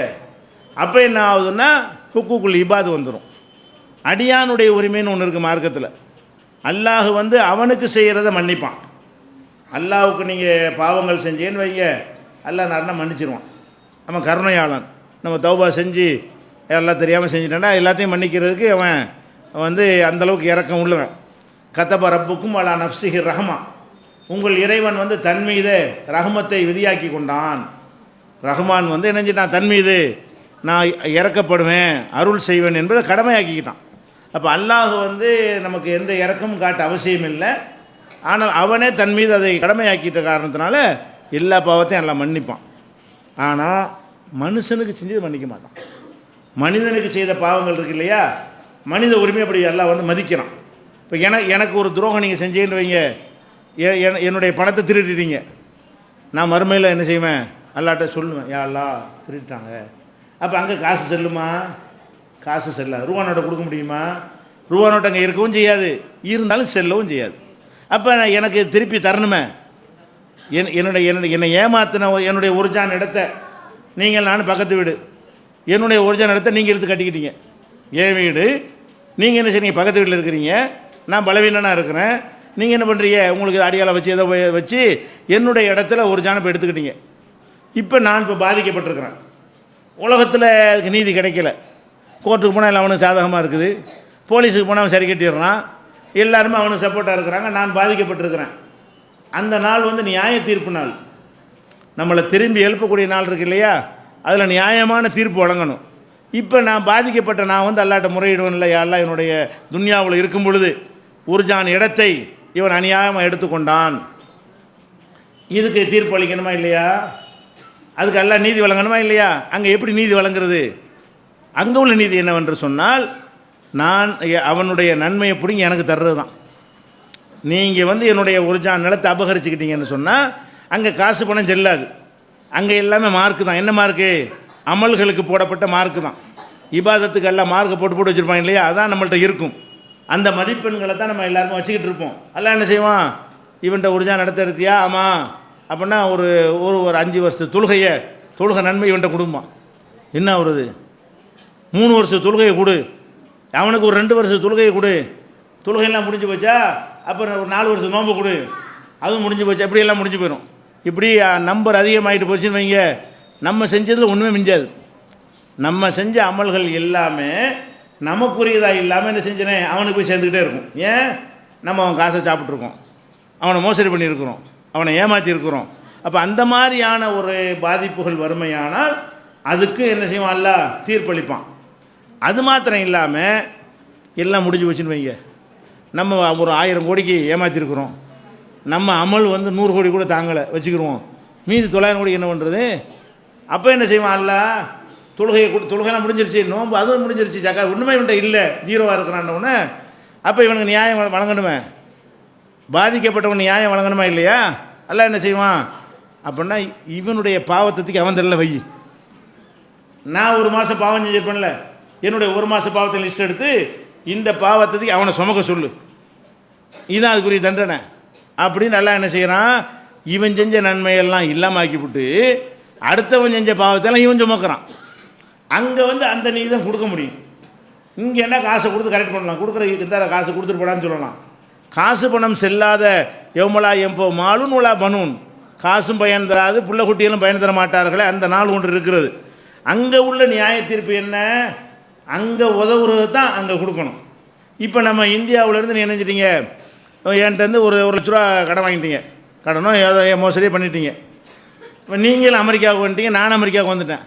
அப்போ என்ன ஆகுதுன்னா ஹுக்குக்குள் இபாது வந்துடும். அடியானுடைய உரிமைன்னு ஒன்று இருக்குது மார்க்கத்தில். அல்லாஹ் வந்து அவனுக்கு செய்கிறத மன்னிப்பான். அல்லாஹுக்கு நீங்கள் பாவங்கள் செஞ்சேன்னு வைங்க, அல்லாஹ் நார்னா மன்னிச்சிருவான். நம்ம கருணையாளன், நம்ம தௌபா செஞ்சு எல்லாம் தெரியாமல் செஞ்சுட்டேன்னா எல்லாத்தையும் மன்னிக்கிறதுக்கு அவன் வந்து அந்தளவுக்கு இறக்கம் உள்ளவன். கத்தப ரப்புக்கும் அலா நஃப்ஸிஹி ரஹ்மா, உங்கள் இறைவன் வந்து தன் மீது ரஹ்மத்தை விதியாக்கி கொண்டான். ரஹ்மான் வந்து என்ன செஞ்சிட்டான், தன் மீது நான் இறக்கப்படுவேன், அருள் செய்வேன் என்பதை கடமையாக்கிக்கிட்டான். அப்போ அல்லாஹ் வந்து நமக்கு எந்த இறக்கமும் காட்ட அவசியம் இல்லை, ஆனால் அவனே தன் மீது அதை கடமையாக்கிட்ட காரணத்தினால எல்லா பாவத்தையும் எல்லாம் மன்னிப்பான். ஆனால் மனுஷனுக்கு செஞ்சது மன்னிக்க மாட்டான். மனிதனுக்கு செய்த பாவங்கள் இருக்கு இல்லையா, மனித உரிமை அப்படி எல்லாம் வந்து மதிக்கிறான். இப்போ எனக்கு ஒரு துரோகம் நீங்கள் செஞ்சேன்னு வைங்க, என்னுடைய பணத்தை திருடிட்டீங்க, நான் மறுமையில் என்ன செய்வேன், அல்லாட்ட சொல்லுவேன், யா அல்லா திருட்டாங்க. அப்போ அங்கே காசு செல்லுமா, காசு செல்லாது. ரூபா நோட்டை கொடுக்க முடியுமா, ரூபா நோட்டை அங்கே இருக்கவும் செய்யாது, இருந்தாலும் செல்லவும் செய்யாது. அப்போ எனக்கு திருப்பி தரணுமே, என்னை ஏமாத்தின என்னுடைய ஒரிஜான் இடத்த நீங்கள், நான் பக்கத்து வீடு, என்னுடைய ஒரிஜான் இடத்த நீங்கள் எடுத்து கட்டிக்கிட்டீங்க, என் வீடு, நீங்கள் என்ன செய்றீங்க, பக்கத்து வீட்டில் இருக்கிறீங்க, நான் பலவீனனாக இருக்கிறேன், நீங்கள் என்ன பண்ணுறீங்க, உங்களுக்கு அடியாளை வச்சு ஏதோ வச்சு என்னுடைய இடத்துல ஒரு ஜானப்பை எடுத்துக்கிட்டீங்க. இப்போ நான் இப்போ பாதிக்கப்பட்டிருக்கிறேன், உலகத்தில் அதுக்கு நீதி கிடைக்கல, கோர்ட்டுக்கு போனால் எல்லாம் அவனுக்கு சாதகமாக இருக்குது, போலீஸுக்கு போனால் அவன் சரி கட்டிடுறான், எல்லாருமே அவனுக்கு சப்போர்ட்டாக இருக்கிறாங்க, நான் பாதிக்கப்பட்டிருக்கிறேன். அந்த நாள் வந்து நியாய தீர்ப்பு நாள், நம்மளை திரும்பி எழுப்பக்கூடிய நாள் இருக்கு இல்லையா, அதில் நியாயமான தீர்ப்பு வழங்கணும். இப்போ நான் பாதிக்கப்பட்ட நான் வந்து அல்லாட்ட முறையிடுவேன் இல்லை, அல்லா என்னுடைய துன்யாவில் இருக்கும் பொழுது ஒரு ஜான் இடத்தை இவன் அநியாயமாக எடுத்துக்கொண்டான், இதுக்கு தீர்ப்பு அளிக்கணுமா இல்லையா, அதுக்கு அல்லா நீதி வழங்கணுமா இல்லையா. அங்கே எப்படி நீதி வழங்குறது, அங்கே உள்ள நீதி என்னவென்று சொன்னால், நான் அவனுடைய நன்மையை பிடிங்கி எனக்கு தர்றது தான். நீங்கள் வந்து என்னுடைய ஒரு ஜான் நிலத்தை அபகரிச்சுக்கிட்டீங்கன்னு சொன்னால் அங்கே காசு பணம் செல்லாது, அங்கே எல்லாமே மார்க்கு தான். என்ன மார்க்கு, அமல்களுக்கு போடப்பட்ட மார்க்கு தான். இபாதத்துக்கு எல்லாம் மார்க்கை போட்டு வச்சுருப்பாங்க இல்லையா, அதான் நம்மள்கிட்ட இருக்கும். அந்த மதிப்பெண்களை தான் நம்ம எல்லாருமே வச்சுக்கிட்டு இருப்போம். எல்லாம் என்ன செய்வான், இவன்ட்ட ஒரு ஜான் நடத்த எடுத்தியா, ஆமாம் அப்படின்னா ஒரு ஒரு ஒரு 5 வருஷத்து தொழுகை நன்மை இவன்ட்ட கொடுப்பான். என்ன வருது, 3 வருஷம் தொழுகையை கொடு, அவனுக்கு ஒரு 2 வருஷம் தொழுகையை கொடு, தொழுகையெல்லாம் முடிஞ்சு போச்சா, அப்புறம் ஒரு 4 வருஷம் நோன்பு கொடு, அதுவும் முடிஞ்சு போச்சு, அப்படியெல்லாம் முடிஞ்சு போயிடும். இப்படி நம்பர் அதிகமாகிட்டு போச்சுன்னு வைங்க, நம்ம செஞ்சதில் ஒன்றுமே மிஞ்சாது. நம்ம செஞ்ச அமல்கள் எல்லாமே நமக்குரியதாக இல்லாமல் என்ன செஞ்சனே அவனுக்கு போய் சேர்ந்துக்கிட்டே இருக்கும். ஏன், நம்ம அவன் காசை சாப்பிட்ருக்கோம், அவனை மோசடி பண்ணியிருக்கிறோம், அவனை ஏமாற்றிருக்கிறோம். அப்போ அந்த மாதிரியான ஒரு பாதிப்புகள் வறுமையானால் அதுக்கு என்ன செய்வான், அல்லாஹ் தீர்ப்பளிப்பான். அது மாத்திரம் இல்லாமல் எல்லாம் முடிஞ்சு வச்சுன்னு வைங்க, நம்ம ஒரு 1000 கோடிக்கு ஏமாற்றிருக்கிறோம், நம்ம அமல் 100 கோடி கூட தாங்கலை வச்சுக்கிடுவோம், மீதி 900 கோடி என்ன பண்ணுறது? அப்போ என்ன செய்வான், அல்லாஹ் தொழுகைலாம் முடிஞ்சிருச்சு, நோன்பு அதுவும் முடிஞ்சிருச்சு, சக்கா ஒன்றுமே இவன்ட்ட இல்லை, ஜீரோவாக இருக்கிறான்னொன்னே அப்போ இவனுக்கு நியாயம் வழங்கணுமே, பாதிக்கப்பட்டவன் நியாயம் வழங்கணுமா இல்லையா? அல்லாஹ் என்ன செய்வான் அப்படின்னா, இவனுடைய பாவத்துக்கு அவன் தெரியல வை, நான் ஒரு மாதம் பாவம் செஞ்சிருப்பேன்ல, என்னுடைய ஒரு மாத பாவத்தை லிஸ்ட் எடுத்து இந்த பாவத்துக்கு அவனை சுமக்க சொல்லு, இதுதான் அதுக்குரிய தண்டனை அப்படின்னு நல்லா என்ன செய்கிறான், இவன் செஞ்ச நன்மையெல்லாம் இல்லாமல் ஆக்கிவிட்டு அடுத்தவன் செஞ்ச பாவத்தெல்லாம் இவன் சுமக்கிறான். அங்கே அந்த நீதி தான் கொடுக்க முடியும். இங்கே என்ன காசை கொடுத்து கரெக்ட் பண்ணலாம், கொடுக்குற இந்த காசு கொடுத்துட்டு போடான்னு சொல்லலாம். காசு பணம் செல்லாத எவ்வளா எம்போ மாலும் உலா பனூன், காசும் பயன் தராது புள்ள குட்டிகளும் பயன் தர மாட்டார்களே, அந்த நாள் ஒன்று இருக்கிறது. அங்கே உள்ள நியாய தீர்ப்பு என்ன, அங்கே உதவுறது தான் அங்கே கொடுக்கணும். இப்போ நம்ம இந்தியாவிலேருந்து நீ நினைச்சிட்டீங்க, என்கிட்ட ஒரு 1 லட்ச ரூபா கடன் வாங்கிட்டீங்க, கடனோ ஏதோ மோசடியே பண்ணிட்டீங்க, இப்போ நீங்களும் அமெரிக்காவுக்கு வந்துட்டீங்க, நான் அமெரிக்காவுக்கு வந்துட்டேன்,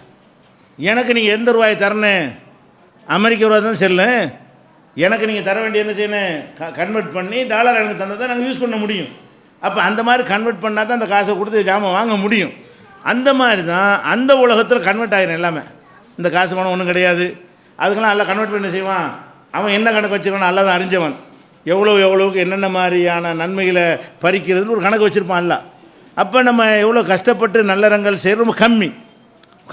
எனக்கு நீங்கள் எந்த ரூபாயை தரணும், அமெரிக்க ரூபா தான் செல்லு, எனக்கு நீங்கள் தர வேண்டிய என்ன செய்யணும், கன்வெர்ட் பண்ணி டாலர் எனக்கு தந்தால் தான் நாங்கள் யூஸ் பண்ண முடியும். அப்போ அந்த மாதிரி கன்வெர்ட் பண்ணால் தான் அந்த காசை கொடுத்து ஜாமான் வாங்க முடியும். அந்த மாதிரி தான் அந்த உலகத்தில் கன்வெர்ட் ஆகிடும் எல்லாமே. இந்த காசு பணம் ஒன்றும் கிடையாது, அதுக்கெல்லாம் எல்லாம் கன்வெர்ட் பண்ணி செய்வான். அவன் என்ன கணக்கு வச்சுருக்கான், நல்லா தான் அறிஞ்சவன், எவ்வளோவுக்கு என்னென்ன மாதிரியான நன்மைகளை பறிக்கிறதுன்னு ஒரு கணக்கு வச்சுருப்பான் எல்லாம். அப்போ நம்ம எவ்வளோ கஷ்டப்பட்டு நல்லறங்கள் செய்கிறோம், கம்மி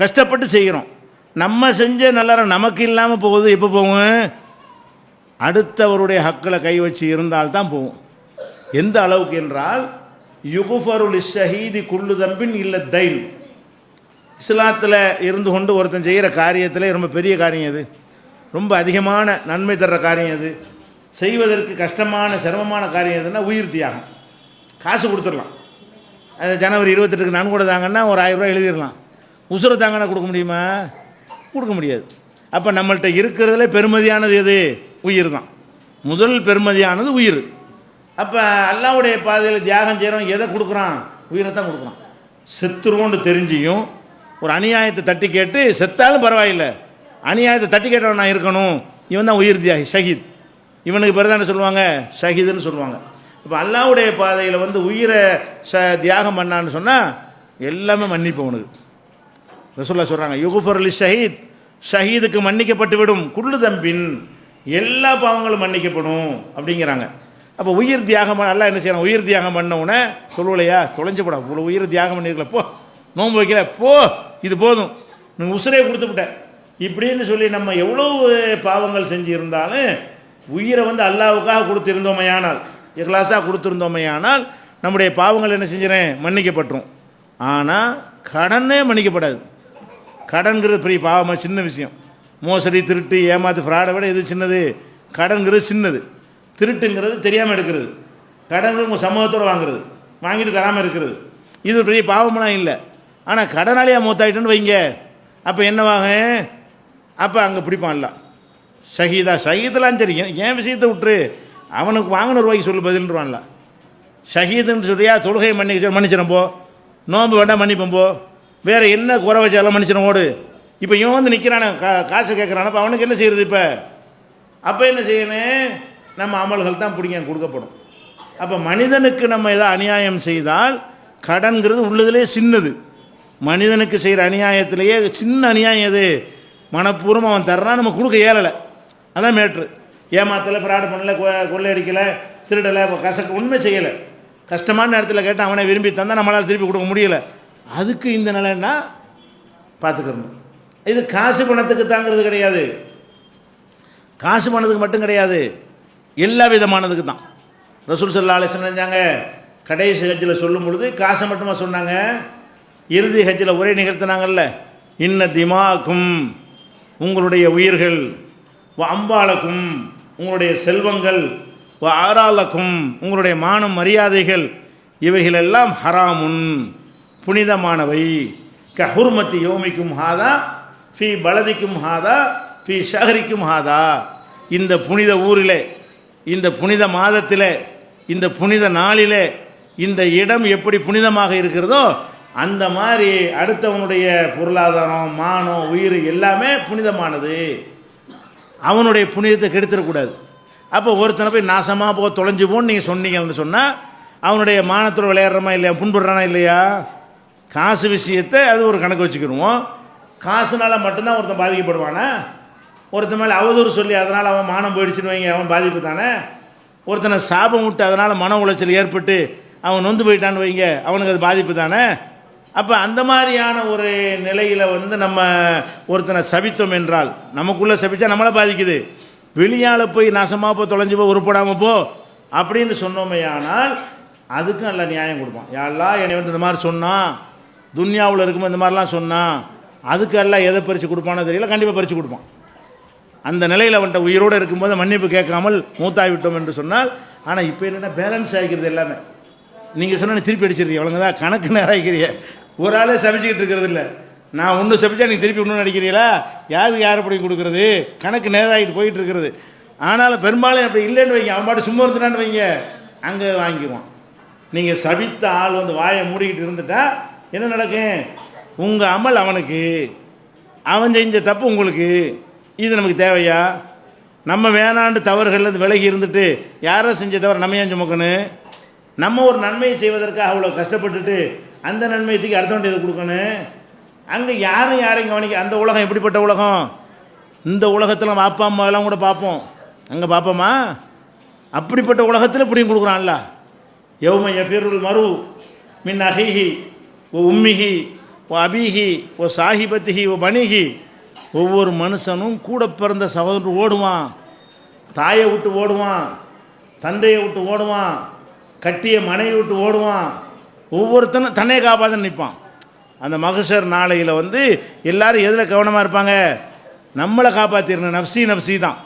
கஷ்டப்பட்டு செய்கிறோம். நம்ம செஞ்ச நல்லறம் நமக்கு இல்லாமல் போகுது, எப்போ போகும், அடுத்தவருடைய ஹக்கில் கை வச்சு இருந்தால்தான் போகும். எந்த அளவுக்கு என்றால், யுகுஃபருல் ஷஹீதி குல்லு தம்பின் இல்லை தைன். இஸ்லாத்தில் இருந்து கொண்டு ஒருத்தன் செய்கிற காரியத்தில் ரொம்ப பெரிய காரியம் அது, ரொம்ப அதிகமான நன்மை தர்ற காரியம் அது, செய்வதற்கு கஷ்டமான சிரமமான காரியம் எதுன்னா உயிர் தியாகம். காசு கொடுத்துடலாம், அது ஜனவரி 28க்கு நான் கூட தாங்கன்னா ஒரு 1000 ரூபா எழுதிடலாம். உசுரை தாங்கன்னா கொடுக்க முடியுமா? கொடுக்க முடியாது. அப்போ நம்மள்கிட்ட இருக்கிறதுல பெருமதியானது எது? உயிர் தான். முதல் பெருமதியானது உயிர். அப்போ அல்லாஹ்வுடைய பாதையில் தியாகம் செய்கிறோம், எதை கொடுக்குறான்? உயிரை தான் கொடுக்குறான். செத்துருவோன்னு தெரிஞ்சியும் ஒரு அநியாயத்தை தட்டி கேட்டு, செத்தாலும் பரவாயில்லை, அநியாயத்தை தட்டி கேட்டவன் நான் இருக்கணும், இவன் தான் உயிர் தியாகி, ஷஹீத். இவனுக்கு பிறகு என்ன சொல்லுவாங்க? ஷஹீதுன்னு சொல்லுவாங்க. இப்போ அல்லாஹ்வுடைய பாதையில் உயிரை தியாகம் பண்ணான்னு சொன்னால் எல்லாமே மன்னிப்பவனுக்கு. ரசூலுல்லாஹ் சொல்கிறாங்க, யுகுஃபருல் ஷஹீத், ஷஹீதுக்கு மன்னிக்கப்பட்டு விடும் குல்லு தம்பின், எல்லா பாவங்களும் மன்னிக்கப்படும் அப்படிங்கிறாங்க. அப்போ உயிர் தியாகம் அல்லாஹ் என்ன செய்யறான்? உயிர் தியாகம் பண்ணவுடனே சொல்லுவலையா, தொலைஞ்சு போட, இவ்வளோ உயிர் தியாகம் பண்ணியிருக்கல, போ நோன்பு வைக்கல, போ இது போதும், நீங்கள் உசுரே கொடுத்துவிட்ட இப்படின்னு சொல்லி நம்ம எவ்வளோ பாவங்கள் செஞ்சு இருந்தாலும் உயிரை அல்லாஹ்வுக்காக கொடுத்திருந்தோமையானால், இக்லாஸாக கொடுத்துருந்தோமையானால் நம்முடைய பாவங்கள் என்ன செஞ்சிடறேன்? மன்னிக்கப்பட்டுரும். ஆனால் கடனே மன்னிக்கப்படாது. கடன்கிறது பெரிய பாவமாக சின்ன விஷயம். மோசடி, திருட்டு, ஏமாத்து, ஃப்ராடை விட இது சின்னது. கடன்கிறது சின்னது, திருட்டுங்கிறது தெரியாமல் எடுக்கிறது, கடன்கிறது உங்கள் சமூகத்தோடு வாங்குறது, வாங்கிட்டு தராமல் இருக்கிறது, இது பெரிய பாவமெல்லாம் இல்லை. ஆனால் கடனாளியாக மூத்தாயிட்டுன்னு வைங்க, அப்போ என்னவாக? அப்போ அங்கே பிடிப்பான்ல ஷஹீதெல்லாம் தெரியும், ஏன் விஷயத்தை விட்டுரு, அவனுக்கு வாங்கின ரூபாய்க்கு சொல்லு பதில்ன்றான்ல. ஷஹீதுன்னு சொல்லியா, தொழுகை மன்னிச்சிடும் போ, நோன்பு வேண்டாம் மன்னிப்போம் போ, வேறு என்ன குறை வச்சாலும் மன்னிச்சிடும் ஓடு. இப்போ இவன் நிற்கிறான காசு கேட்குறான், அப்போ அவனுக்கு என்ன செய்கிறது? அப்போ என்ன செய்யணும்? நம்ம அமல்கள் தான் பிடிங்க கொடுக்கப்படும். அப்போ மனிதனுக்கு நம்ம ஏதாவது அநியாயம் செய்தால், கடன்கிறது உள்ளதுலேயே சின்னது, மனிதனுக்கு செய்கிற அநியாயத்திலேயே சின்ன அநியாயம் எது? மனப்பூர்வம் அவன் தர்றான், நம்ம கொடுக்க இயலலை, அதான் மேட்ரு. ஏமாத்தலை, ஃப்ராடு பண்ணலை, கொள்ளையடிக்கலை, திருடலை, உண்மை செய்யலை, கஷ்டமான நேரத்தில் கேட்டால் அவனை விரும்பி தந்தால் நம்மளால் திருப்பி கொடுக்க முடியலை, அதுக்கு இந்த நிலைன்னா பார்த்துக்கணும். இது காசு பணத்துக்கு தாங்கிறது கிடையாது, காசு பணத்துக்கு மட்டும் கிடையாது. எல்லா விதமானதுக்கு தான். ரசூல் ஸல்லல்லாஹு அலைஹி வஸல்லம் செஞ்சாங்க, கடைசி ஹஜ்ஜில் சொல்லும் பொழுது காசை மட்டுமா சொன்னாங்க, இறுதி ஹஜ்ஜில் உரை நிகழ்த்தினாங்கல்ல, இன்ன திமாக்கும் உங்களுடைய உயிர்கள், அம்பாலக்கும் உங்களுடைய செல்வங்கள், ஆராலக்கும் உங்களுடைய மானம் மரியாதைகள், இவைகளெல்லாம் ஹராமுன் புனிதமானவை, கஹுர்மத்தி யோமிக்கும் ஹாதா ஃபி பலதிக்கும் ஹாதா ஃபி ஷஹரிக்கும் ஹாதா, இந்த புனித ஊரிலே, இந்த புனித மாதத்திலே, இந்த புனித நாளிலே இந்த இடம் எப்படி புனிதமாக இருக்கிறதோ அந்த மாதிரி அடுத்தவனுடைய பொருளாதாரம், மானம், உயிர் எல்லாமே புனிதமானது. அவனுடைய புனிதத்தை கெடுத்துடக்கூடாது. அப்போ ஒருத்தனை போய் நாசமாக போக தொலைஞ்சு போன்னு நீங்கள் சொன்னீங்கன்னு சொன்னால் அவனுடைய மானத்தோடு விளையாடுறமா இல்லையா, புண்படுறானா இல்லையா? காசு விஷயத்தை அது ஒரு கணக்கு வச்சுக்கிடுவோம். காசுனால மட்டும்தான் ஒருத்தன் பாதிக்கப்படுவானா? ஒருத்தன் மேலே அவதூறு சொல்லி அதனால் அவன் மானம் போயிடுச்சுன்னு வைங்க, அவன் பாதிப்பு தானே. ஒருத்தனை சாபம் விட்டு அதனால் மன உளைச்சல் ஏற்பட்டு அவன் நொந்து போயிட்டான்னு வைங்க, அவனுக்கு அது பாதிப்பு தானே. அப்போ அந்த மாதிரியான ஒரு நிலையில் நம்ம ஒருத்தனை சபித்தோம் என்றால், நமக்குள்ளே சபித்தா நம்மளை பாதிக்குது, வெளியால் போய் நாசமாக போ, தொலைஞ்சு போ, உருப்படாமல் போ அப்படின்னு சொன்னோமே, ஆனால் அதுக்கும் நல்லா நியாயம் கொடுப்பான். யாரெல்லாம் என்னை வந்து இந்த மாதிரி சொன்னான், துன்யாவில் இருக்கும்போது இந்த மாதிரிலாம் சொன்னான், அதுக்கு எல்லாம் எதை பறித்து கொடுப்பானோ தெரியல, கண்டிப்பாக பறித்து கொடுப்பான். அந்த நிலையில் அவன்கிட்ட உயிரோடு இருக்கும்போது மன்னிப்பு கேட்காமல் மூத்தாகிவிட்டோம் என்று சொன்னால். ஆனால் இப்போ என்னென்னா பேலன்ஸ் ஆகிக்கிறது எல்லாமே. நீங்கள் சொன்னால் திருப்பி அடிச்சிருக்கீங்க, அவ்வளோங்க தான் கணக்கு நேரம் ஆகிக்கிறீங்க. ஒரு ஆளே சபிச்சுக்கிட்டு இருக்கிறது இல்லை, நான் ஒன்று சபிச்சா நீங்கள் திருப்பி ஒன்று நடிக்கிறீங்களா, யாருக்கு யார் அப்படி கொடுக்குறது, கணக்கு நேரம் ஆகிட்டு போயிட்டு இருக்கிறது. ஆனாலும் பெரும்பாலும் அப்படி இல்லைன்னு வைங்க, அவன் பாட்டு சும்மா இருந்தான்னு வைங்க, அங்கே வாங்கிக்குவான். நீங்கள் சபித்த ஆள் வந்து வாயை மூடிக்கிட்டு இருந்துட்டா என்ன நடக்கும்? உங்கள் அமல் அவனுக்கு, அவன் செஞ்ச தப்பு உங்களுக்கு. இது நமக்கு தேவையா? நம்ம வேணாண்டு தவறுகள்லேருந்து விலகி இருந்துட்டு யாரோ செஞ்ச தவறு நம்ம ஏன் சுமக்கணும்? நம்ம ஒரு நன்மையை செய்வதற்காக அவ்வளோ கஷ்டப்பட்டுட்டு அந்த நன்மையத்துக்கு அடுத்த வேண்டியதை கொடுக்கணும். அங்கே யாரும் யாரையும் கவனிக்க. அந்த உலகம் எப்படிப்பட்ட உலகம்? இந்த உலகத்தில் நம்ம அப்பா அம்மாவெல்லாம் கூட பார்ப்போம், அங்கே பார்ப்போமா? அப்படிப்பட்ட உலகத்தில் இப்படியும் கொடுக்குறான்ல. யௌம யஃபிருல் மரு மின் அஹிஹி ஓ உம்மிஹி ஓ அபிஹி ஓ சாஹிபத்திஹி ஓ பனிஹி. ஒவ்வொரு மனுஷனும் கூட பிறந்த சகோதரர் ஓடுவான், தாயை விட்டு ஓடுவான், தந்தையை விட்டு ஓடுவான், கட்டிய மனைவி விட்டு ஓடுவான். ஒவ்வொருத்தனும் தன்னை காப்பாற்ற நிற்பான். அந்த மகஷர் நாளையில் வந்து எல்லாரும் எதில் கவனமாக இருப்பாங்க? நம்மளை காப்பாற்றிடணும், நப்சி நப்சி தான்.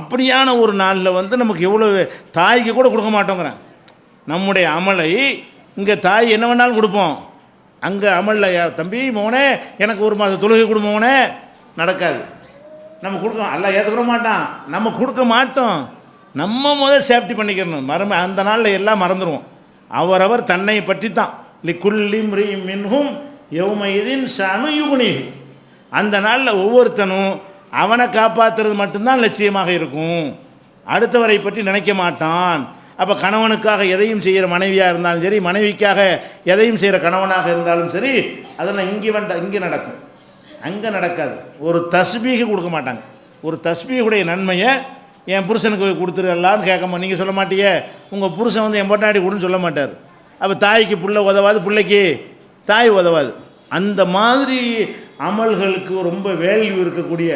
அப்படியான ஒரு நாளில் வந்து நமக்கு எவ்வளோ, தாய்க்கு கூட கொடுக்க மாட்டோங்கிறேன். நம்முடைய அமலை இங்கே தாய் என்ன வேணாலும் கொடுப்போம், அங்கே அமலில் தம்பி மோனே எனக்கு ஒரு மாதம் தொழுகை கொடுமோனே நடக்காது. நம்ம கொடுக்க அல்ல ஏற்றுக்கிற மாட்டான், நம்ம கொடுக்க மாட்டோம். நம்ம முதல் சேஃப்டி பண்ணிக்கிறணும். அந்த நாளில் எல்லாம் மறந்துடுவோம். அவரவர் தன்னை பற்றி தான். லிக்குல்லிம் ரீ மின்ஹும் யௌமஇதின் ஷஅனு யுக்னிஹி. அந்த நாளில் ஒவ்வொருத்தனும் அவனை காப்பாற்றுறது மட்டும்தான் லட்சியமாக இருக்கும், அடுத்தவரை பற்றி நினைக்க மாட்டான். அப்போ கணவனுக்காக எதையும் செய்கிற மனைவியாக இருந்தாலும் சரி, மனைவிக்காக எதையும் செய்கிற கணவனாக இருந்தாலும் சரி, அதெல்லாம் இங்கே நடக்கும், அங்கே நடக்காது. ஒரு தஸ்பீஹ் கொடுக்க மாட்டாங்க. ஒரு தஸ்பீஹுடைய நன்மையை என் புருஷனுக்கு கொடுத்துருலான்னு கேட்காம நீங்கள் சொல்ல மாட்டியே, உங்கள் புருஷன் வந்து என் பொட்டாடி கொடுன்னு சொல்ல மாட்டார். அப்போ தாய்க்கு புள்ள உதவாது, பிள்ளைக்கு தாய் உதவாது. அந்த மாதிரி அமல்களுக்கு ரொம்ப வேல்யூ இருக்கக்கூடிய,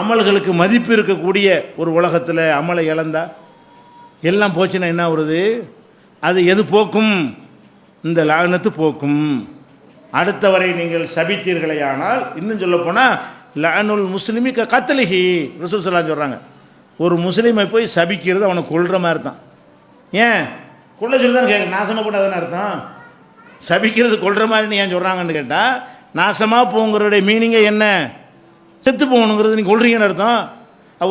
அமல்களுக்கு மதிப்பு இருக்கக்கூடிய ஒரு உலகத்தில் அமலை இழந்தா எல்லாம் போச்சுன்னா என்ன வருது? அது எது போக்கும்? இந்த லானத்து போக்கும். அடுத்தவரை நீங்கள் சபித்தீர்களே ஆனால், இன்னும் சொல்ல போனால் லானுல் முஸ்லிமி கத்தலிஹி ரசூல் ஸல்லல்லாஹு அலைஹி சொல்கிறாங்க. ஒரு முஸ்லீமை போய் சபிக்கிறது அவனை கொல்ற மாதிரி தான். ஏன் கொள்ள சொல்லி தான் கேட்க, நாசமாக போட்டாதானே அர்த்தம். சபிக்கிறது கொல்ற மாதிரின்னு ஏன் சொல்கிறாங்கன்னு கேட்டால், நாசமாக போங்கிறடைய மீனிங்கே என்ன? செத்து போகணுங்கிறது நீங்கள் கொள்றீங்கன்னு அர்த்தம்.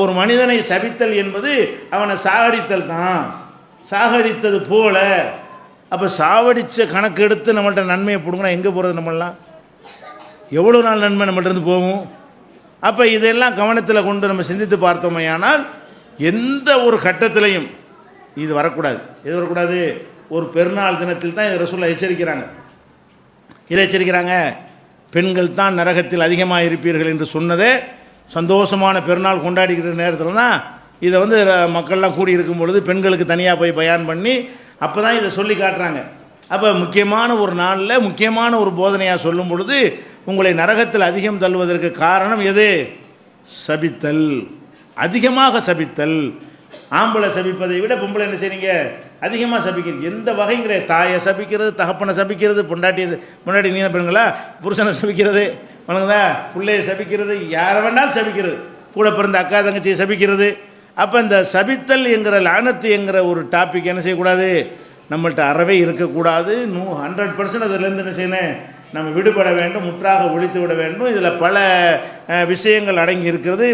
ஒரு மனிதனை சபித்தல் என்பது அவனை சாகடித்தல் தான், சாகடித்தது போல. அப்போ சாவடித்த கணக்கு எடுத்து நம்மள்கிட்ட நன்மையை பிடுங்கினா எங்கே போகிறது? நம்மளாம் எவ்வளோ நாள் நன்மை நம்மள்கிட்ட போகும்? அப்போ இதெல்லாம் கவனத்தில் கொண்டு நம்ம சிந்தித்து பார்த்தோமே ஆனால் எந்த ஒரு கட்டத்திலையும் இது வரக்கூடாது. எது வரக்கூடாது? ஒரு பெருநாள் தினத்தில் தான் ரசூலுல்லாஹ் எச்சரிக்கிறாங்க. இதை எச்சரிக்கிறாங்க, பெண்கள் தான் நரகத்தில் அதிகமாக இருப்பீர்கள் என்று சொன்னதே சந்தோஷமான பெருநாள் கொண்டாடிக்கிற நேரத்தில் தான் இதை வந்து மக்கள்லாம் கூடி இருக்கும் பொழுது பெண்களுக்கு தனியாக போய் பயான் பண்ணி அப்போ தான் இதை சொல்லி காட்டுறாங்க. அப்போ முக்கியமான ஒரு நாளில் முக்கியமான ஒரு போதனையாக சொல்லும் பொழுது உங்களை நரகத்தில் அதிகம் தள்ளுவதற்கு காரணம் எது? சபித்தல், அதிகமாக சபித்தல். ஆம்பளை சபிப்பதை விட பொம்பளை என்ன செய்றீங்க, அதிகமாக சபிக்கிறீங்க. எந்த வகைங்கிற தாயை சபிக்கிறது, தகப்பனை சபிக்கிறது, பொண்டாட்டி நீன பெண்களா, புருஷனை சபிக்கிறது, வணங்குதா, பிள்ளையை சபிக்கிறது, யாரை வேணாலும் சபிக்கிறது, கூட பிறந்த அக்கா தங்கச்சியை சபிக்கிறது. அப்போ இந்த சபித்தல் என்கிற லானத்து என்கிற ஒரு டாபிக் என்ன செய்யக்கூடாது, நம்மள்கிட்ட அறவே இருக்கக்கூடாது. 100% அதிலேருந்து என்ன செய்யணும், நம்ம விடுபட வேண்டும், முற்றாக ஒழித்து விட வேண்டும். இதில் பல விஷயங்கள் அடங்கி இருக்கிறது.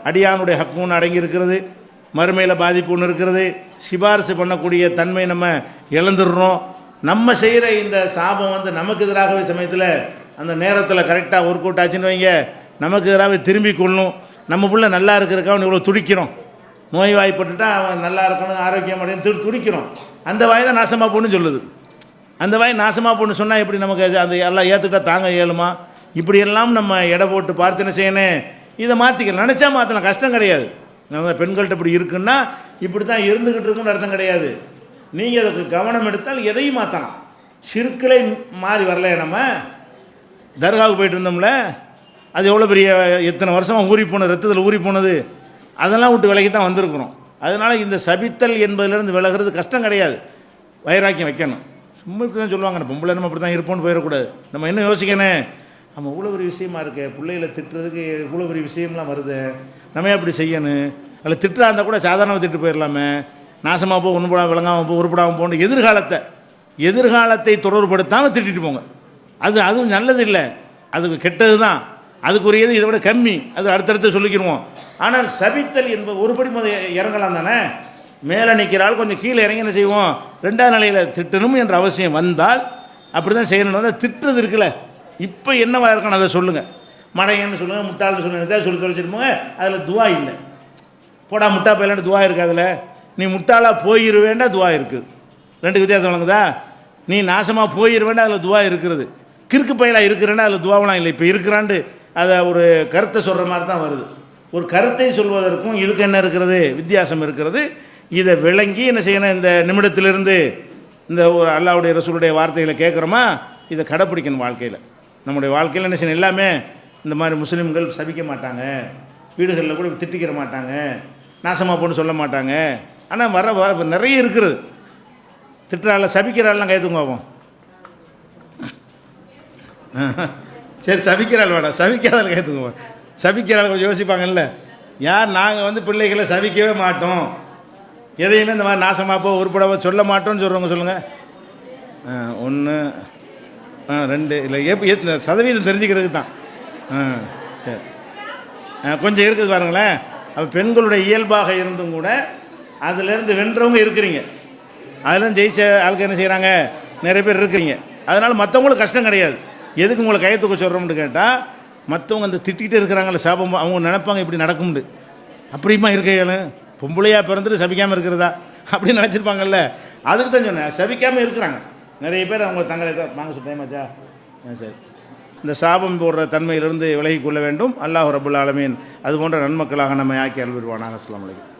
அடியானுடைய ஹக்குன்னு அடங்கி இருக்கிறது, மறுமையில் பாதிப்பு ஒன்று இருக்கிறது, சிபாரிசு பண்ணக்கூடிய தன்மை நம்ம இழந்துடுறோம். நம்ம செய்கிற இந்த சாபம் வந்து நமக்கு எதிராகவே சமயத்தில் அந்த நேரத்தில் கரெக்டாக ஒர்க் அவுட் ஆச்சுன்னு வைங்க, நமக்கு எதிராகவே திரும்பி கொள்ளணும். நம்ம பிள்ளை நல்லா இருக்கிறதுக்காக அவன் இவ்வளோ துடிக்கிறோம், நோய்வாய்ப்பட்டுட்டா அவன் நல்லா இருக்கணும், ஆரோக்கியம் அடையணும் துடிக்கிறோம். அந்த வாய் தான் நாசமாக போகணுன்னு சொல்லுது. அந்த வாய் நாசமாக போகணுன்னு சொன்னால் எப்படி நமக்கு அந்த எல்லாம் ஏற்றுக்கிட்டா தாங்க இயலுமா? இப்படியெல்லாம் நம்ம எடை போட்டு பார்த்து என்ன செய்யணும், இதை மாற்றிக்கலாம். நினச்சா மாற்றலாம், கஷ்டம் கிடையாது. நம்ம பெண்கள்கிட்ட இப்படி இருக்குன்னா இப்படி தான் இருந்துக்கிட்டு இருக்குன்னு அர்த்தம் கிடையாது. நீங்கள் அதுக்கு கவனம் எடுத்தால் எதையும் மாற்றலாம். ஷிர்கிலே மாறி வரல. நம்ம தர்காவுக்கு போயிட்டு இருந்தோம்ல, அது எவ்வளோ பெரிய எத்தனை வருஷமாக ஊறி போனது, ரத்தத்தில் ஊறி போனது, அதெல்லாம் விட்டு விலகி தான் வந்திருக்கிறோம். அதனால் இந்த சபித்தல் என்பதிலிருந்து விலகிறது கஷ்டம் கிடையாது. வைராக்கியம் வைக்கணும். சும்மா இப்படி தான் சொல்லுவாங்க, பொம்பளை நம்ம அப்படி தான் இருப்போம்னு போயிடக்கூடாது. நம்ம என்ன யோசிக்கணும், நம்ம இவ்வளோ பெரிய விஷயமா இருக்கு, பிள்ளைகளை திட்டுறதுக்கு இவ்வளோ பெரிய விஷயம்லாம் வருது, நம்ம அப்படி செய்யணும். அதில் திட்டுறா இருந்தால் கூட சாதாரணமாக திட்டு போயிடலாமே, நாசமாக போ, ஒன்று போடாமல் விளங்காமல் போ, உருப்படாமல் போகணும். எதிர்காலத்தை தொடர்புபடுத்தாமல் திட்டிட்டு போங்க. அதுவும் நல்லது இல்லை, அதுக்கு கெட்டது தான், அதுக்குரியது இதை விட கம்மி, அது அடுத்தடுத்து சொல்லிக்கிடுவோம். ஆனால் சபித்தல் என்பது ஒருபடி முதல் இறங்கலாம் தானே, மேலே நிற்கிறாள் கொஞ்சம் கீழே இறங்கி என்ன செய்வோம், 2வது நிலையில் திட்டணும் என்ற அவசியம் வந்தால் அப்படி தான் செய்யணும். வந்து திட்டுறது இருக்குல்ல, இப்போ என்னவா இருக்கணும் அதை சொல்லுங்கள். மடையன்னு சொல்லுங்கள், முட்டாள்னு சொல்லுங்கள், எதாவது சொல்லி தொலைச்சிருப்போங்க. அதில் துவா இல்லை. போடா முட்டா பையலான்னு துவா இருக்குது. அதில் நீ முட்டாளாக போயிடுவேண்டா துவா இருக்குது. 2 வித்தியாசம் வழங்குதா. நீ நாசமாக போயிடுவேண்டா அதில் துவா இருக்கிறது. கிறுக்கு பையலாக இருக்கிறேன்னா அதில் துவாவெலாம் இல்லை. இப்போ இருக்கிறாண்டு அதை ஒரு கருத்தை சொல்கிற மாதிரி தான் வருது. ஒரு கருத்தை சொல்வதற்கும் இதுக்கு என்ன இருக்கிறது, வித்தியாசம் இருக்கிறது. இதை விளங்கி என்ன செய்யணும், இந்த நிமிடத்திலிருந்து இந்த ஒரு அல்லாஹ்வுடைய ரசூலுடைய வார்த்தைகளை கேட்குறோமா, இதை கடைப்பிடிக்கணும் வாழ்க்கையில். நம்முடைய வாழ்க்கையில் என்ன செய்யணும், எல்லாமே இந்த மாதிரி முஸ்லீம்கள் சபிக்க மாட்டாங்க, வீடுகளில் கூட திட்டிக்கிற மாட்டாங்க, நாசமாக போன்னு சொல்ல மாட்டாங்க. ஆனால் வர நிறைய இருக்கிறது. திட்டுறாள் சபிக்கிறாள்லாம் கைத்துங்க பார்ப்போம். சரி சபிக்கிறாள் வேணாம், சபிக்காதால் கைத்துங்க. சபிக்கிறாள் கொஞ்சம் யோசிப்பாங்கல்ல. யார் நாங்கள் வந்து பிள்ளைகளை சபிக்கவே மாட்டோம், எதையுமே இந்த மாதிரி நாசமாக போ உருப்படவோ சொல்ல மாட்டோம்னு சொல்கிறவங்க சொல்லுங்கள். 1 2 இல்லை இந்த சதவீதம் தெரிஞ்சுக்கிறதுக்கு தான். சரி கொஞ்சம் இருக்குது பாருங்களேன். அப்போ பெண்களுடைய இயல்பாக இருந்தும் கூட அதிலேருந்து வென்றவங்க இருக்கிறீங்க, அதில் ஜெயிச்ச ஆளுக்கு என்ன செய்கிறாங்க, நிறைய பேர் இருக்கிறீங்க. அதனால் மற்றவங்களுக்கு கஷ்டம் கிடையாது. எதுக்கு உங்களை கையத்துக்க சொல்கிறோம்னு கேட்டால், மற்றவங்க அந்த திட்டிகிட்டே இருக்கிறாங்களே சாபம், அவங்க நினைப்பாங்க இப்படி நடக்கும்னு. அப்படிமா இருக்கையாலும் பொம்பளையாக பிறந்துட்டு சபிக்காமல் இருக்கிறதா அப்படின்னு நினச்சிருப்பாங்கல்ல. அதுக்கு தான் சொன்னேன், சபிக்காமல் இருக்கிறாங்க நிறைய பேர். அவங்க தங்களை வாங்க சொல்லிட்டேமாச்சா. சரி, இந்த சாபம் போடுற தன்மையிலிருந்து விலகி கொள்ள வேண்டும். அல்லாஹ் ரப்புல் ஆலமீன் அது போன்ற நன்மக்களாக நம்ம ஆக்கி அல்விடுவானாக. அஸ்ஸலாமு அலைக்கும்.